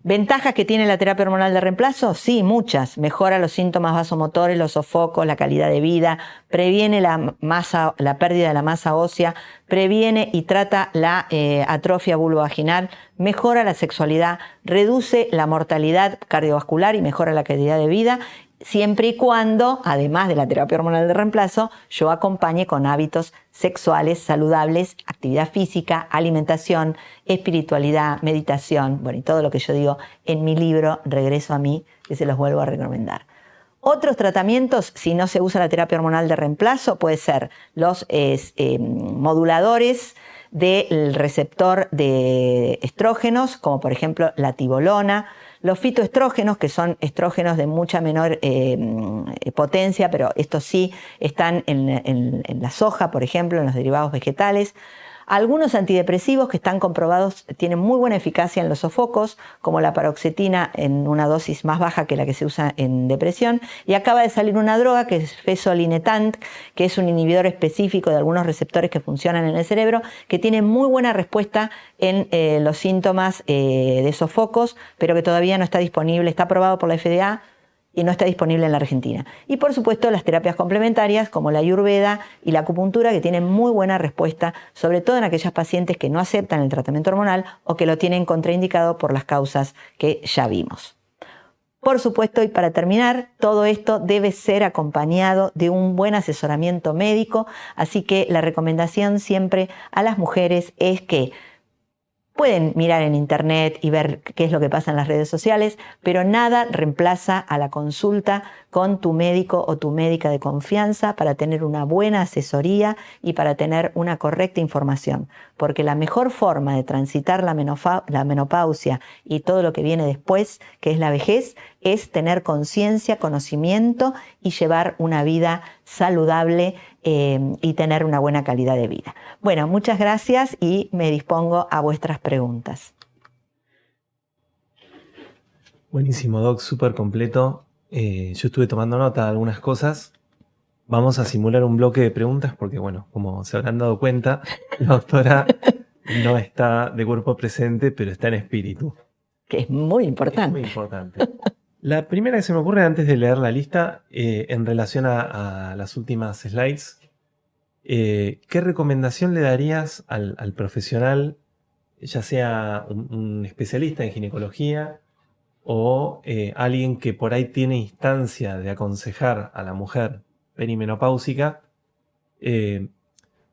Speaker 1: ¿Ventajas que tiene la terapia hormonal de reemplazo? Sí, muchas. Mejora los síntomas vasomotores, los sofocos, la calidad de vida, previene la pérdida de la masa ósea, previene y trata la atrofia vulvovaginal, mejora la sexualidad, reduce la mortalidad cardiovascular y mejora la calidad de vida, siempre y cuando, además de la terapia hormonal de reemplazo, yo acompañe con hábitos sexuales saludables, actividad física, alimentación, espiritualidad, meditación, bueno, y todo lo que yo digo en mi libro Regreso a mí, que se los vuelvo a recomendar. Otros tratamientos, si no se usa la terapia hormonal de reemplazo, puede ser los moduladores del receptor de estrógenos, como por ejemplo la tibolona, los fitoestrógenos, que son estrógenos de mucha menor potencia, pero estos sí están en la soja, por ejemplo, en los derivados vegetales. Algunos antidepresivos que están comprobados tienen muy buena eficacia en los sofocos, como la paroxetina en una dosis más baja que la que se usa en depresión. Y acaba de salir una droga que es fezolinetant, que es un inhibidor específico de algunos receptores que funcionan en el cerebro, que tiene muy buena respuesta en los síntomas de sofocos, pero que todavía no está disponible, está aprobado por la FDA, y no está disponible en la Argentina. Y por supuesto las terapias complementarias como la ayurveda y la acupuntura, que tienen muy buena respuesta, sobre todo en aquellas pacientes que no aceptan el tratamiento hormonal o que lo tienen contraindicado por las causas que ya vimos. Por supuesto, y para terminar, todo esto debe ser acompañado de un buen asesoramiento médico, así que la recomendación siempre a las mujeres es que pueden mirar en internet y ver qué es lo que pasa en las redes sociales, pero nada reemplaza a la consulta con tu médico o tu médica de confianza para tener una buena asesoría y para tener una correcta información. Porque la mejor forma de transitar la menopausia y todo lo que viene después, que es la vejez, es tener conciencia, conocimiento y llevar una vida saludable y tener una buena calidad de vida. Bueno, muchas gracias y me dispongo a vuestras preguntas.
Speaker 2: Buenísimo, Doc, súper completo. Yo estuve tomando nota de algunas cosas. Vamos a simular un bloque de preguntas porque, bueno, como se habrán dado cuenta, la doctora no está de cuerpo presente, pero está en espíritu.
Speaker 1: Que es muy importante.
Speaker 2: Es muy importante. La primera que se me ocurre antes de leer la lista, en relación a las últimas slides, ¿qué recomendación le darías al profesional, ya sea un especialista en ginecología o alguien que por ahí tiene instancia de aconsejar a la mujer perimenopáusica,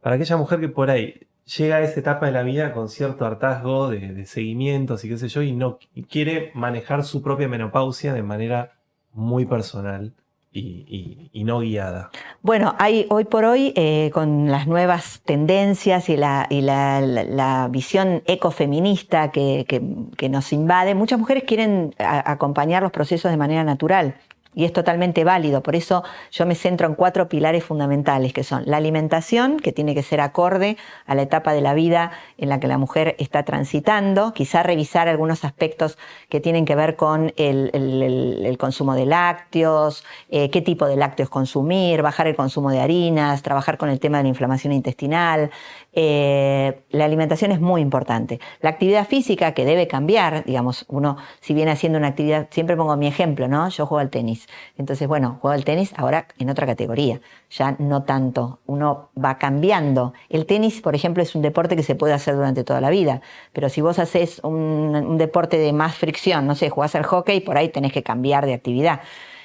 Speaker 2: para aquella mujer que por ahí llega a esa etapa de la vida con cierto hartazgo de seguimientos y qué sé yo, y quiere manejar su propia menopausia de manera muy personal y no guiada?
Speaker 1: Bueno, hay hoy por hoy, con las nuevas tendencias y la visión ecofeminista que nos invade, muchas mujeres quieren acompañar los procesos de manera natural. Y es totalmente válido, por eso yo me centro en 4 pilares fundamentales, que son la alimentación, que tiene que ser acorde a la etapa de la vida en la que la mujer está transitando, quizá revisar algunos aspectos que tienen que ver con el consumo de lácteos, qué tipo de lácteos consumir, bajar el consumo de harinas, trabajar con el tema de la inflamación intestinal. La alimentación es muy importante. La actividad física, que debe cambiar, digamos, uno si viene haciendo una actividad, siempre pongo mi ejemplo, ¿no? Yo juego al tenis. Entonces, bueno, juego al tenis ahora en otra categoría, ya no tanto, uno va cambiando. El tenis, por ejemplo, es un deporte que se puede hacer durante toda la vida, pero si vos haces un deporte de más fricción, no sé, jugás al hockey, por ahí tenés que cambiar de actividad.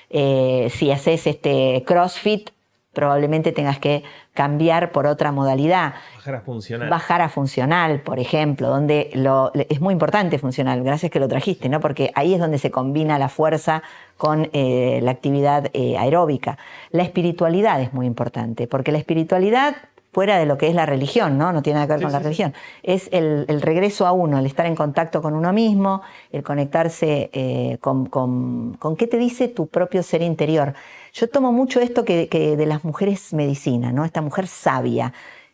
Speaker 1: Si haces CrossFit, probablemente tengas que cambiar por otra modalidad.
Speaker 2: Bajar a funcional.
Speaker 1: Bajar a funcional, por ejemplo, donde es muy importante funcional, gracias que lo trajiste, ¿no? Porque ahí es donde se combina la fuerza con la actividad aeróbica. La espiritualidad es muy importante, porque la espiritualidad, fuera de lo que es la religión, ¿no? No tiene nada que ver con la religión. Es el regreso a uno, el estar en contacto con uno mismo, el conectarse con qué te dice tu propio ser interior. Yo tomo mucho esto que de las mujeres medicina, ¿no? Esta mujer sabia.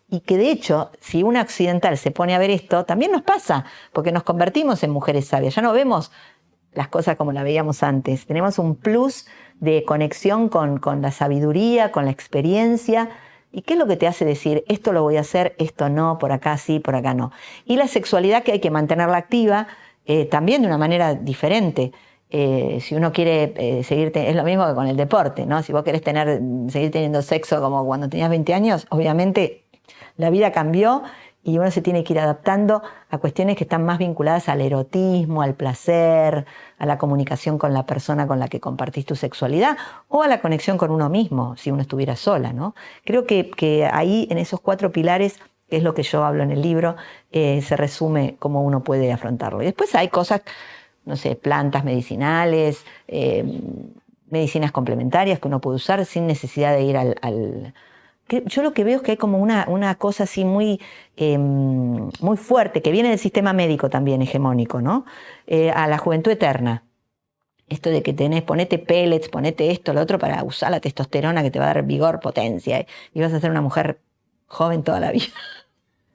Speaker 1: y que de hecho, si una occidental se pone a ver esto, también nos pasa, porque nos convertimos en mujeres sabias, ya no vemos las cosas como las veíamos antes, tenemos un plus de conexión con la sabiduría, con la experiencia. ¿Y qué es lo que te hace decir, esto lo voy a hacer, esto no, por acá sí, por acá no? Y la sexualidad, que hay que mantenerla activa, también de una manera diferente. Si uno quiere seguir, es lo mismo que con el deporte, ¿no? Si vos querés seguir teniendo sexo como cuando tenías 20 años, obviamente la vida cambió y uno se tiene que ir adaptando a cuestiones que están más vinculadas al erotismo, al placer, a la comunicación con la persona con la que compartís tu sexualidad o a la conexión con uno mismo, si uno estuviera sola, ¿no? Creo que ahí, en esos 4 pilares, que es lo que yo hablo en el libro, se resume cómo uno puede afrontarlo. Y después hay cosas, no sé, plantas medicinales, medicinas complementarias que uno puede usar sin necesidad de ir yo lo que veo es que hay como una cosa así muy fuerte, que viene del sistema médico también hegemónico, ¿no? A la juventud eterna. Esto de que ponete pellets, ponete esto, lo otro, para usar la testosterona que te va a dar vigor, potencia, y vas a ser una mujer joven toda la vida.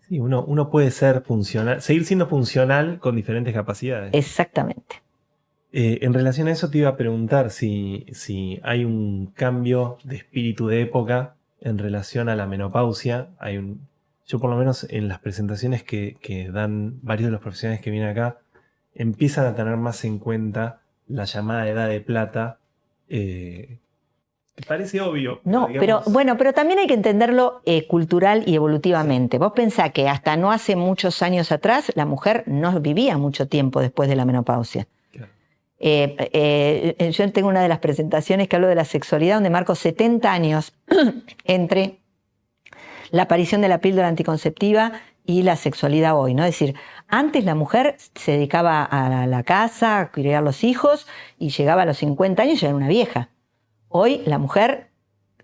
Speaker 2: Sí, uno puede seguir siendo funcional con diferentes capacidades.
Speaker 1: Exactamente.
Speaker 2: En relación a eso te iba a preguntar si hay un cambio de espíritu de época en relación a la menopausia. Yo por lo menos en las presentaciones que dan varios de los profesionales que vienen acá, empiezan a tener más en cuenta la llamada edad de plata. Parece obvio.
Speaker 1: No, pero también hay que entenderlo cultural y evolutivamente. Sí. Vos pensás que hasta no hace muchos años atrás la mujer no vivía mucho tiempo después de la menopausia. Claro. Yo tengo una de las presentaciones que hablo de la sexualidad donde marco 70 años entre la aparición de la píldora anticonceptiva y la sexualidad hoy, ¿no? Es decir, antes la mujer se dedicaba a la casa, a criar los hijos y llegaba a los 50 años y ya era una vieja. Hoy la mujer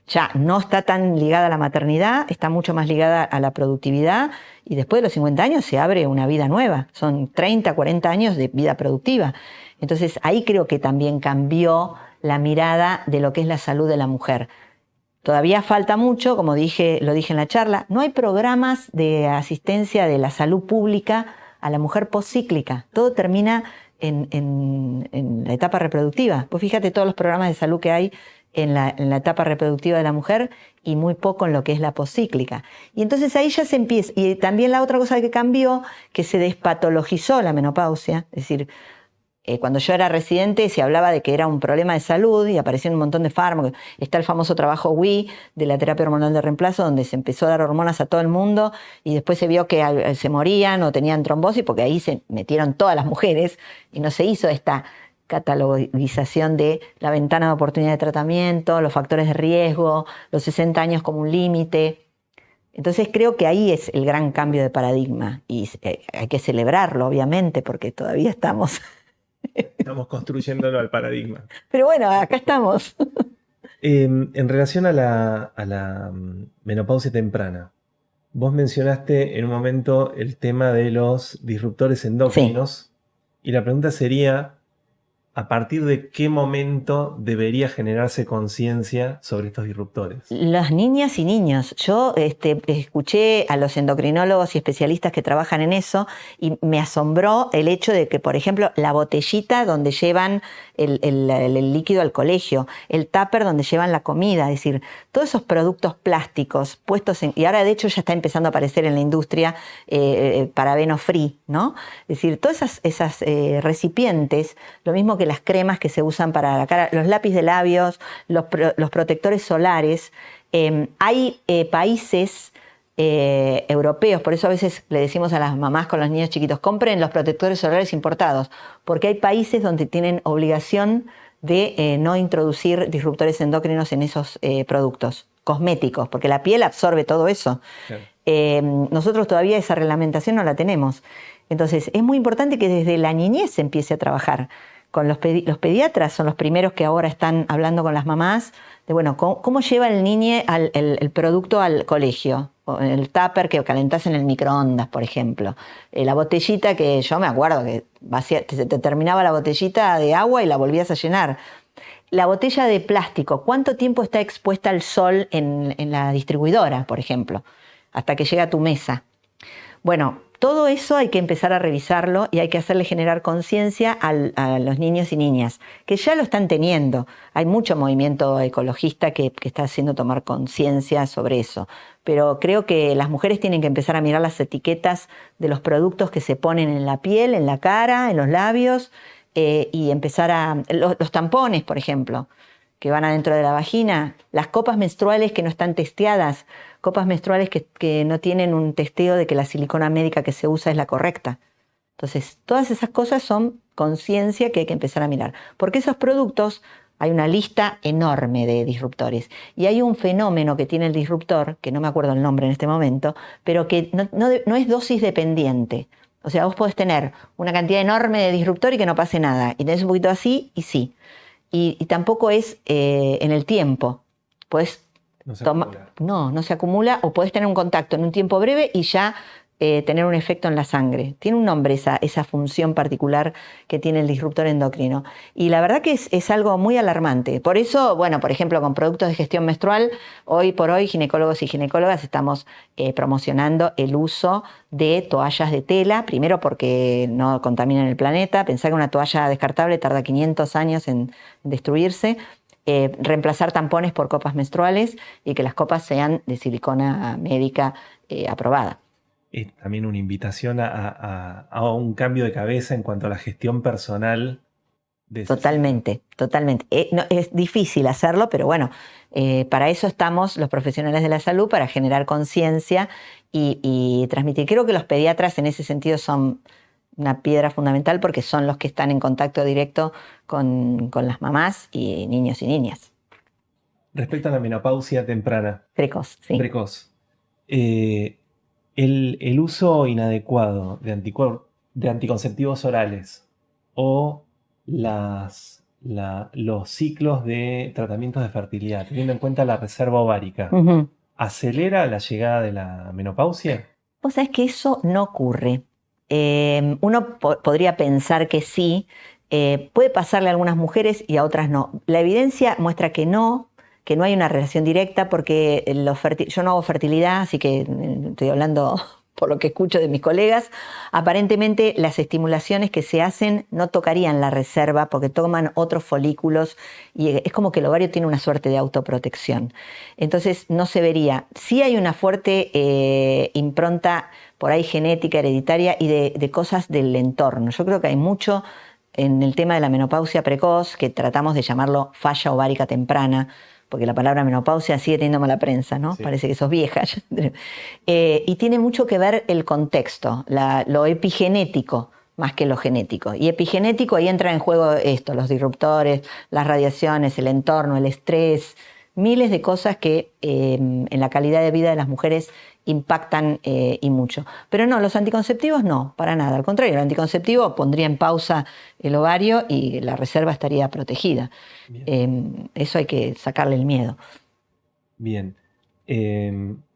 Speaker 1: ya no está tan ligada a la maternidad, está mucho más ligada a la productividad y después de los 50 años se abre una vida nueva. Son 30, 40 años de vida productiva. Entonces ahí creo que también cambió la mirada de lo que es la salud de la mujer. Todavía falta mucho, como lo dije en la charla, no hay programas de asistencia de la salud pública a la mujer poscíclica. Todo termina en la etapa reproductiva. Pues fíjate todos los programas de salud que hay en la etapa reproductiva de la mujer y muy poco en lo que es la poscíclica. Y entonces ahí ya se empieza. Y también la otra cosa que cambió, que se despatologizó la menopausia, es decir, cuando yo era residente se hablaba de que era un problema de salud y aparecían un montón de fármacos. Está el famoso trabajo WI de la terapia hormonal de reemplazo, donde se empezó a dar hormonas a todo el mundo y después se vio que se morían o tenían trombosis porque ahí se metieron todas las mujeres y no se hizo esta catalogización de la ventana de oportunidad de tratamiento, los factores de riesgo, los 60 años como un límite. Entonces creo que ahí es el gran cambio de paradigma y hay que celebrarlo, obviamente, porque todavía estamos
Speaker 2: construyéndolo al paradigma.
Speaker 1: Pero bueno, acá estamos.
Speaker 2: En relación a la menopausia temprana, vos mencionaste en un momento el tema de los disruptores endócrinos. Sí. Y la pregunta sería, ¿a partir de qué momento debería generarse conciencia sobre estos disruptores?
Speaker 1: Las niñas y niños. Yo escuché a los endocrinólogos y especialistas que trabajan en eso y me asombró el hecho de que, por ejemplo, la botellita donde llevan el líquido al colegio, el tupper donde llevan la comida, es decir, todos esos productos plásticos puestos y ahora de hecho ya está empezando a aparecer en la industria parabeno free, ¿no? Es decir, todas esas recipientes, lo mismo que las cremas que se usan para la cara, los lápices de labios, los protectores solares. Hay países europeos, por eso a veces le decimos a las mamás con los niños chiquitos, compren los protectores solares importados, porque hay países donde tienen obligación de no introducir disruptores endócrinos en esos productos cosméticos, porque la piel absorbe todo eso. Claro. Nosotros todavía esa reglamentación no la tenemos. Entonces es muy importante que desde la niñez se empiece a trabajar. Con los pediatras son los primeros que ahora están hablando con las mamás de, bueno, ¿cómo lleva el niño el producto al colegio? El tupper que calentás en el microondas, por ejemplo. La botellita que yo me acuerdo que te terminaba la botellita de agua y la volvías a llenar. La botella de plástico, ¿cuánto tiempo está expuesta al sol en la distribuidora, por ejemplo? hasta que llega a tu mesa. Bueno, todo eso hay que empezar a revisarlo y hay que hacerle generar conciencia a los niños y niñas, que ya lo están teniendo. Hay mucho movimiento ecologista que está haciendo tomar conciencia sobre eso. Pero creo que las mujeres tienen que empezar a mirar las etiquetas de los productos que se ponen en la piel, en la cara, en los labios, y empezar a... Los tampones, por ejemplo, que van adentro de la vagina, las copas menstruales que no están testeadas, copas menstruales que no tienen un testeo de que la silicona médica que se usa es la correcta. Entonces, todas esas cosas son conciencia que hay que empezar a mirar. Porque esos productos, hay una lista enorme de disruptores. Y hay un fenómeno que tiene el disruptor, que no me acuerdo el nombre en este momento, pero que no es dosis dependiente. O sea, vos podés tener una cantidad enorme de disruptor y que no pase nada. Y tenés un poquito así y sí. Y tampoco es en el tiempo. Podés
Speaker 2: No se acumula.
Speaker 1: no se acumula, o podés tener un contacto en un tiempo breve y ya tener un efecto en la sangre. Tiene un nombre esa función particular que tiene el disruptor endocrino. Y la verdad que es algo muy alarmante. Por eso, bueno, por ejemplo, con productos de gestión menstrual, hoy por hoy ginecólogos y ginecólogas estamos promocionando el uso de toallas de tela, primero porque no contaminan el planeta. Pensá que una toalla descartable tarda 500 años en destruirse. Reemplazar tampones por copas menstruales y que las copas sean de silicona médica aprobada.
Speaker 2: Es también una invitación a un cambio de cabeza en cuanto a la gestión personal de ese
Speaker 1: Totalmente, totalmente. No, es difícil hacerlo, pero bueno, para eso estamos los profesionales de la salud, para generar conciencia y transmitir. Creo que los pediatras en ese sentido son una piedra fundamental porque son los que están en contacto directo con las mamás y niños y niñas.
Speaker 2: Respecto a la menopausia temprana.
Speaker 1: Precoz, sí.
Speaker 2: Precoz. El uso inadecuado de anticonceptivos orales o los ciclos de tratamientos de fertilidad, teniendo en cuenta la reserva ovárica, ¿acelera la llegada de la menopausia?
Speaker 1: Vos sabés que eso no ocurre. Uno podría pensar que sí, puede pasarle a algunas mujeres y a otras no. La evidencia muestra que no hay una relación directa porque yo no hago fertilidad, así que estoy hablando por lo que escucho de mis colegas. Aparentemente las estimulaciones que se hacen no tocarían la reserva porque toman otros folículos y es como que el ovario tiene una suerte de autoprotección. Entonces no se vería. Sí hay una fuerte impronta por ahí genética, hereditaria y de cosas del entorno. Yo creo que hay mucho en el tema de la menopausia precoz, que tratamos de llamarlo falla ovárica temprana, porque la palabra menopausia sigue teniendo mala prensa, ¿no? Sí. Parece que sos vieja. Y tiene mucho que ver el contexto, lo epigenético más que lo genético. Y epigenético, ahí entra en juego esto, los disruptores, las radiaciones, el entorno, el estrés, miles de cosas que en la calidad de vida de las mujeres impactan y mucho. Pero no, los anticonceptivos no, para nada. Al contrario, el anticonceptivo pondría en pausa el ovario y la reserva estaría protegida. Eso hay que sacarle el miedo.
Speaker 2: Bien.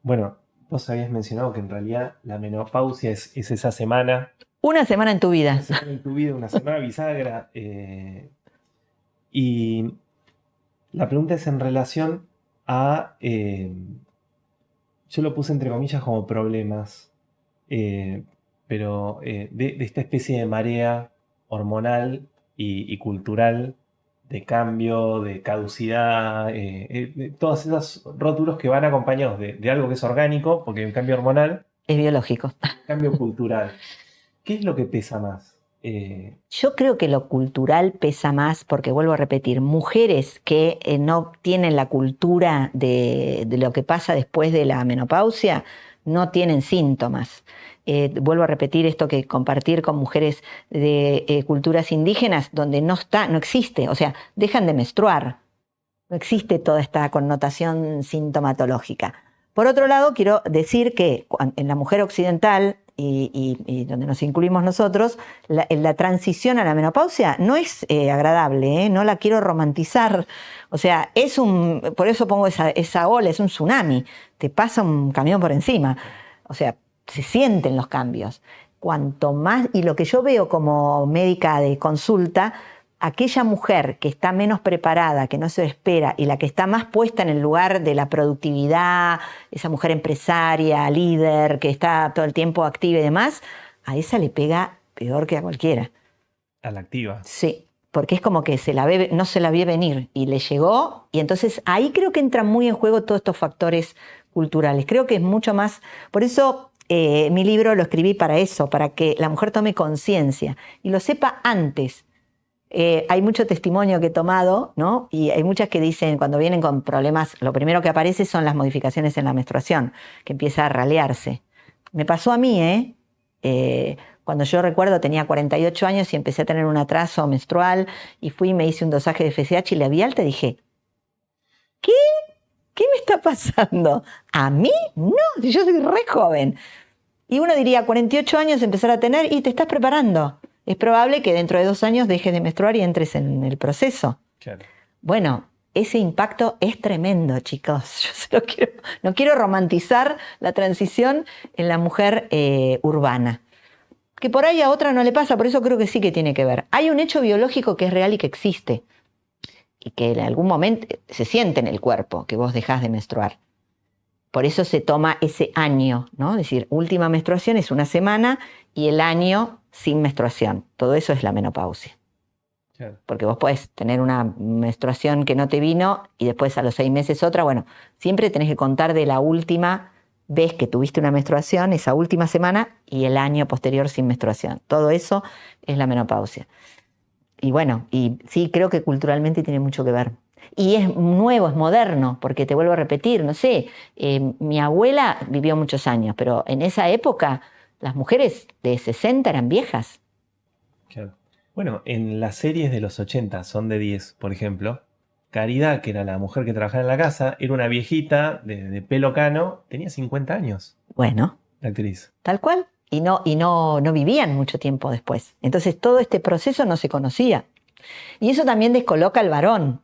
Speaker 2: Bueno, vos habías mencionado que en realidad la menopausia es esa semana.
Speaker 1: Una semana en tu vida.
Speaker 2: Una semana en tu vida, una semana bisagra. Y la pregunta es en relación a... yo lo puse entre comillas como problemas, pero de esta especie de marea hormonal y cultural, de cambio, de caducidad, todos esos rótulos que van acompañados de algo que es orgánico, porque hay un cambio hormonal.
Speaker 1: Es biológico.
Speaker 2: Cambio cultural. ¿Qué es lo que pesa más?
Speaker 1: Yo creo que lo cultural pesa más porque, vuelvo a repetir, mujeres que no tienen la cultura de lo que pasa después de la menopausia no tienen síntomas. Vuelvo a repetir esto, que compartir con mujeres de culturas indígenas donde no existe, o sea, dejan de menstruar. No existe toda esta connotación sintomatológica. Por otro lado, quiero decir que en la mujer occidental, y donde nos incluimos nosotros, la transición a la menopausia no es agradable, no la quiero romantizar. O sea, por eso pongo esa ola, es un tsunami, te pasa un camión por encima. O sea, se sienten los cambios. Cuanto más, y lo que yo veo como médica de consulta, aquella mujer que está menos preparada, que no se espera, y la que está más puesta en el lugar de la productividad, esa mujer empresaria, líder, que está todo el tiempo activa y demás, a esa le pega peor que a cualquiera.
Speaker 2: A la activa.
Speaker 1: Sí, porque es como que no se la vio venir y le llegó, y entonces ahí creo que entran muy en juego todos estos factores culturales. Creo que es mucho más, por eso mi libro lo escribí para eso, para que la mujer tome conciencia y lo sepa antes. Hay mucho testimonio que he tomado, ¿no? Y hay muchas que dicen, cuando vienen con problemas, lo primero que aparece son las modificaciones en la menstruación, que empieza a ralearse. Me pasó a mí, cuando yo recuerdo tenía 48 años y empecé a tener un atraso menstrual y fui y me hice un dosaje de FSH y le vi alta y dije, ¿qué? ¿Qué me está pasando? ¿A mí? No, si yo soy re joven. Y uno diría, 48 años empezar a tener y te estás preparando. Es probable que dentro de 2 años dejes de menstruar y entres en el proceso.
Speaker 2: Claro.
Speaker 1: Bueno, ese impacto es tremendo, chicos. Yo no quiero romantizar la transición en la mujer urbana. Que por ahí a otra no le pasa, por eso creo que sí que tiene que ver. Hay un hecho biológico que es real y que existe. Y que en algún momento se siente en el cuerpo que vos dejás de menstruar. Por eso se toma ese año, ¿no? Es decir, última menstruación es 1 semana y el año sin menstruación. Todo eso es la menopausia.
Speaker 2: Claro.
Speaker 1: Porque vos podés tener una menstruación que no te vino y después a los 6 meses otra. Bueno, siempre tenés que contar de la última vez que tuviste una menstruación, esa última semana, y el año posterior sin menstruación. Todo eso es la menopausia. Y bueno, y sí, creo que culturalmente tiene mucho que ver. Y es nuevo, es moderno, porque te vuelvo a repetir, no sé, mi abuela vivió muchos años, pero en esa época las mujeres de 60 eran viejas.
Speaker 2: Claro. Bueno, en las series de los 80, Son de 10, por ejemplo, Caridad, que era la mujer que trabajaba en la casa, era una viejita de pelo cano, tenía 50 años,
Speaker 1: Bueno,
Speaker 2: la actriz.
Speaker 1: tal cual. Y no vivían mucho tiempo después. Entonces todo este proceso no se conocía. Y eso también descoloca al varón,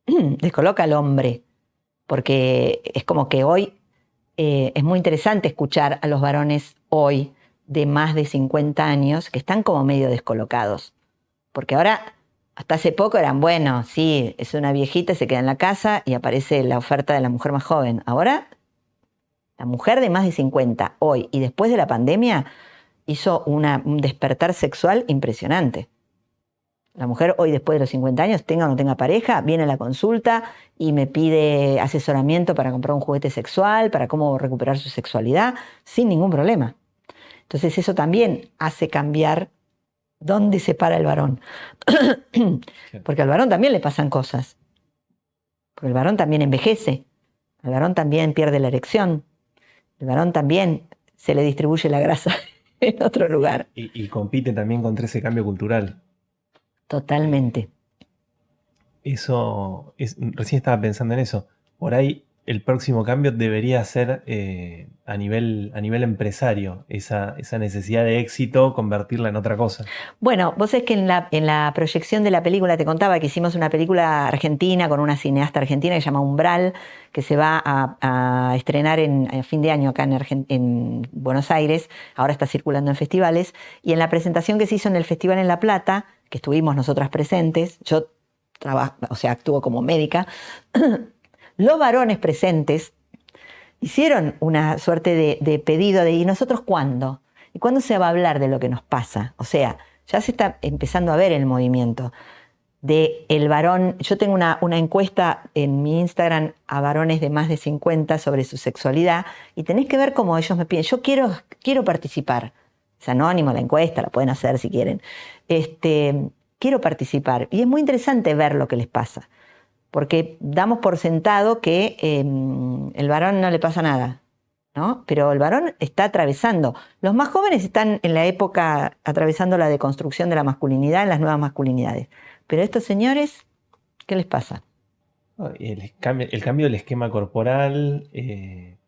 Speaker 1: descoloca al hombre, porque es como que hoy es muy interesante escuchar a los varones hoy de más de 50 años que están como medio descolocados. Porque ahora, hasta hace poco eran, bueno, sí, es una viejita, se queda en la casa y aparece la oferta de la mujer más joven. Ahora, la mujer de más de 50, hoy y después de la pandemia, hizo un despertar sexual impresionante. La mujer hoy, después de los 50 años, tenga o no tenga pareja, viene a la consulta y me pide asesoramiento para comprar un juguete sexual, para cómo recuperar su sexualidad, sin ningún problema. Entonces eso también hace cambiar dónde se para el varón. Porque al varón también le pasan cosas. Porque el varón también envejece. El varón también pierde la erección. El varón también se le distribuye la grasa en otro lugar.
Speaker 2: Y compite también contra ese cambio cultural.
Speaker 1: Totalmente.
Speaker 2: Recién estaba pensando en eso. Por ahí el próximo cambio debería ser a nivel empresario, esa necesidad de éxito, convertirla en otra cosa.
Speaker 1: Bueno, vos sabés que en la proyección de la película te contaba que hicimos una película argentina con una cineasta argentina que se llama Umbral, que se va a estrenar a fin de año acá en Buenos Aires, ahora está circulando en festivales, y en la presentación que se hizo en el Festival en La Plata, que estuvimos nosotras presentes, yo actúo como médica, los varones presentes hicieron una suerte de pedido de ¿y nosotros cuándo? ¿Y cuándo se va a hablar de lo que nos pasa? O sea, ya se está empezando a ver el movimiento de el varón. Yo tengo una encuesta en mi Instagram a varones de más de 50 sobre su sexualidad y tenés que ver cómo ellos me piden, yo quiero participar. Es anónimo la encuesta, la pueden hacer si quieren. Quiero participar. Y es muy interesante ver lo que les pasa. Porque damos por sentado que el varón no le pasa nada, ¿no? Pero el varón está atravesando. Los más jóvenes están en la época atravesando la deconstrucción de la masculinidad, en las nuevas masculinidades. Pero estos señores, ¿qué les pasa?
Speaker 2: El cambio del esquema corporal, de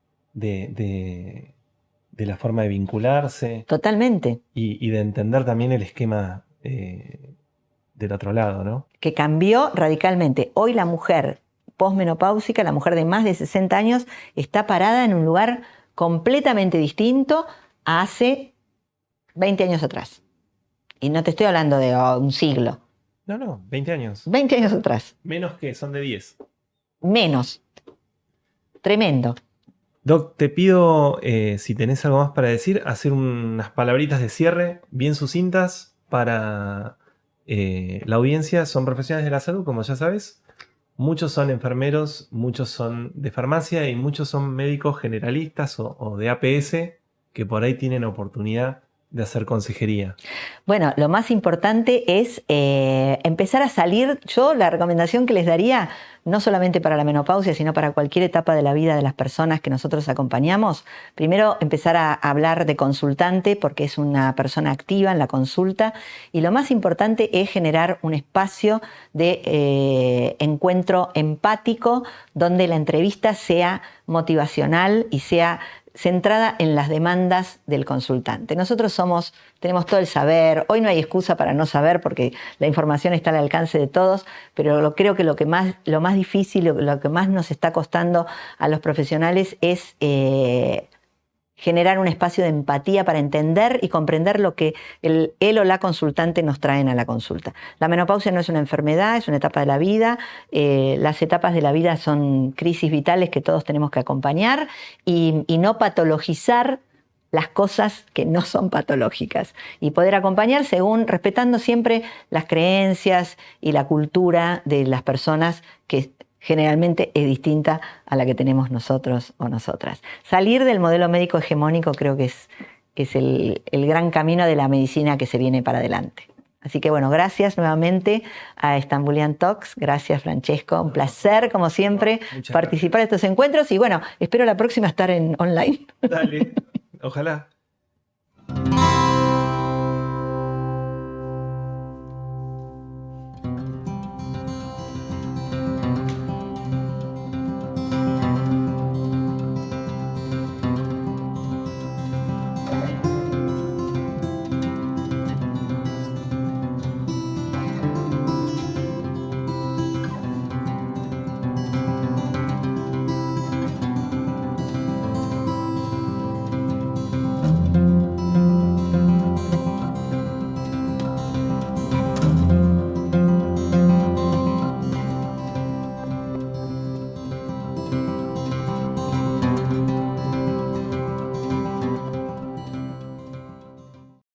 Speaker 2: la forma de vincularse.
Speaker 1: Totalmente.
Speaker 2: Y de entender también el esquema del otro lado, ¿no?
Speaker 1: Que cambió radicalmente. Hoy la mujer posmenopáusica, la mujer de más de 60 años, está parada en un lugar completamente distinto a hace 20 años atrás. Y no te estoy hablando de un siglo.
Speaker 2: No, 20 años.
Speaker 1: 20 años atrás.
Speaker 2: Menos que son de 10.
Speaker 1: Menos. Tremendo.
Speaker 2: Doc, te pido, si tenés algo más para decir, hacer unas palabritas de cierre bien sucintas para la audiencia. Son profesionales de la salud, como ya sabes. Muchos son enfermeros, muchos son de farmacia y muchos son médicos generalistas o de APS que por ahí tienen oportunidad de hacer consejería.
Speaker 1: Bueno, lo más importante es empezar a salir. Yo la recomendación que les daría, no solamente para la menopausia, sino para cualquier etapa de la vida de las personas que nosotros acompañamos, primero empezar a hablar de consultante, porque es una persona activa en la consulta, y lo más importante es generar un espacio de encuentro empático, donde la entrevista sea motivacional y sea centrada en las demandas del consultante. Nosotros tenemos todo el saber, hoy no hay excusa para no saber porque la información está al alcance de todos, pero creo que lo más difícil, lo que más nos está costando a los profesionales es generar un espacio de empatía para entender y comprender lo que él o la consultante nos traen a la consulta. La menopausia no es una enfermedad, es una etapa de la vida. Las etapas de la vida son crisis vitales que todos tenemos que acompañar y no patologizar las cosas que no son patológicas y poder acompañar respetando siempre las creencias y la cultura de las personas que generalmente es distinta a la que tenemos nosotros o nosotras. Salir del modelo médico hegemónico creo que es el gran camino de la medicina que se viene para adelante. Así que bueno, gracias nuevamente a Stambulian Talks. Gracias, Francesco. Un placer, como siempre, participar de estos encuentros. Y bueno, espero la próxima estar online.
Speaker 2: Dale, ojalá.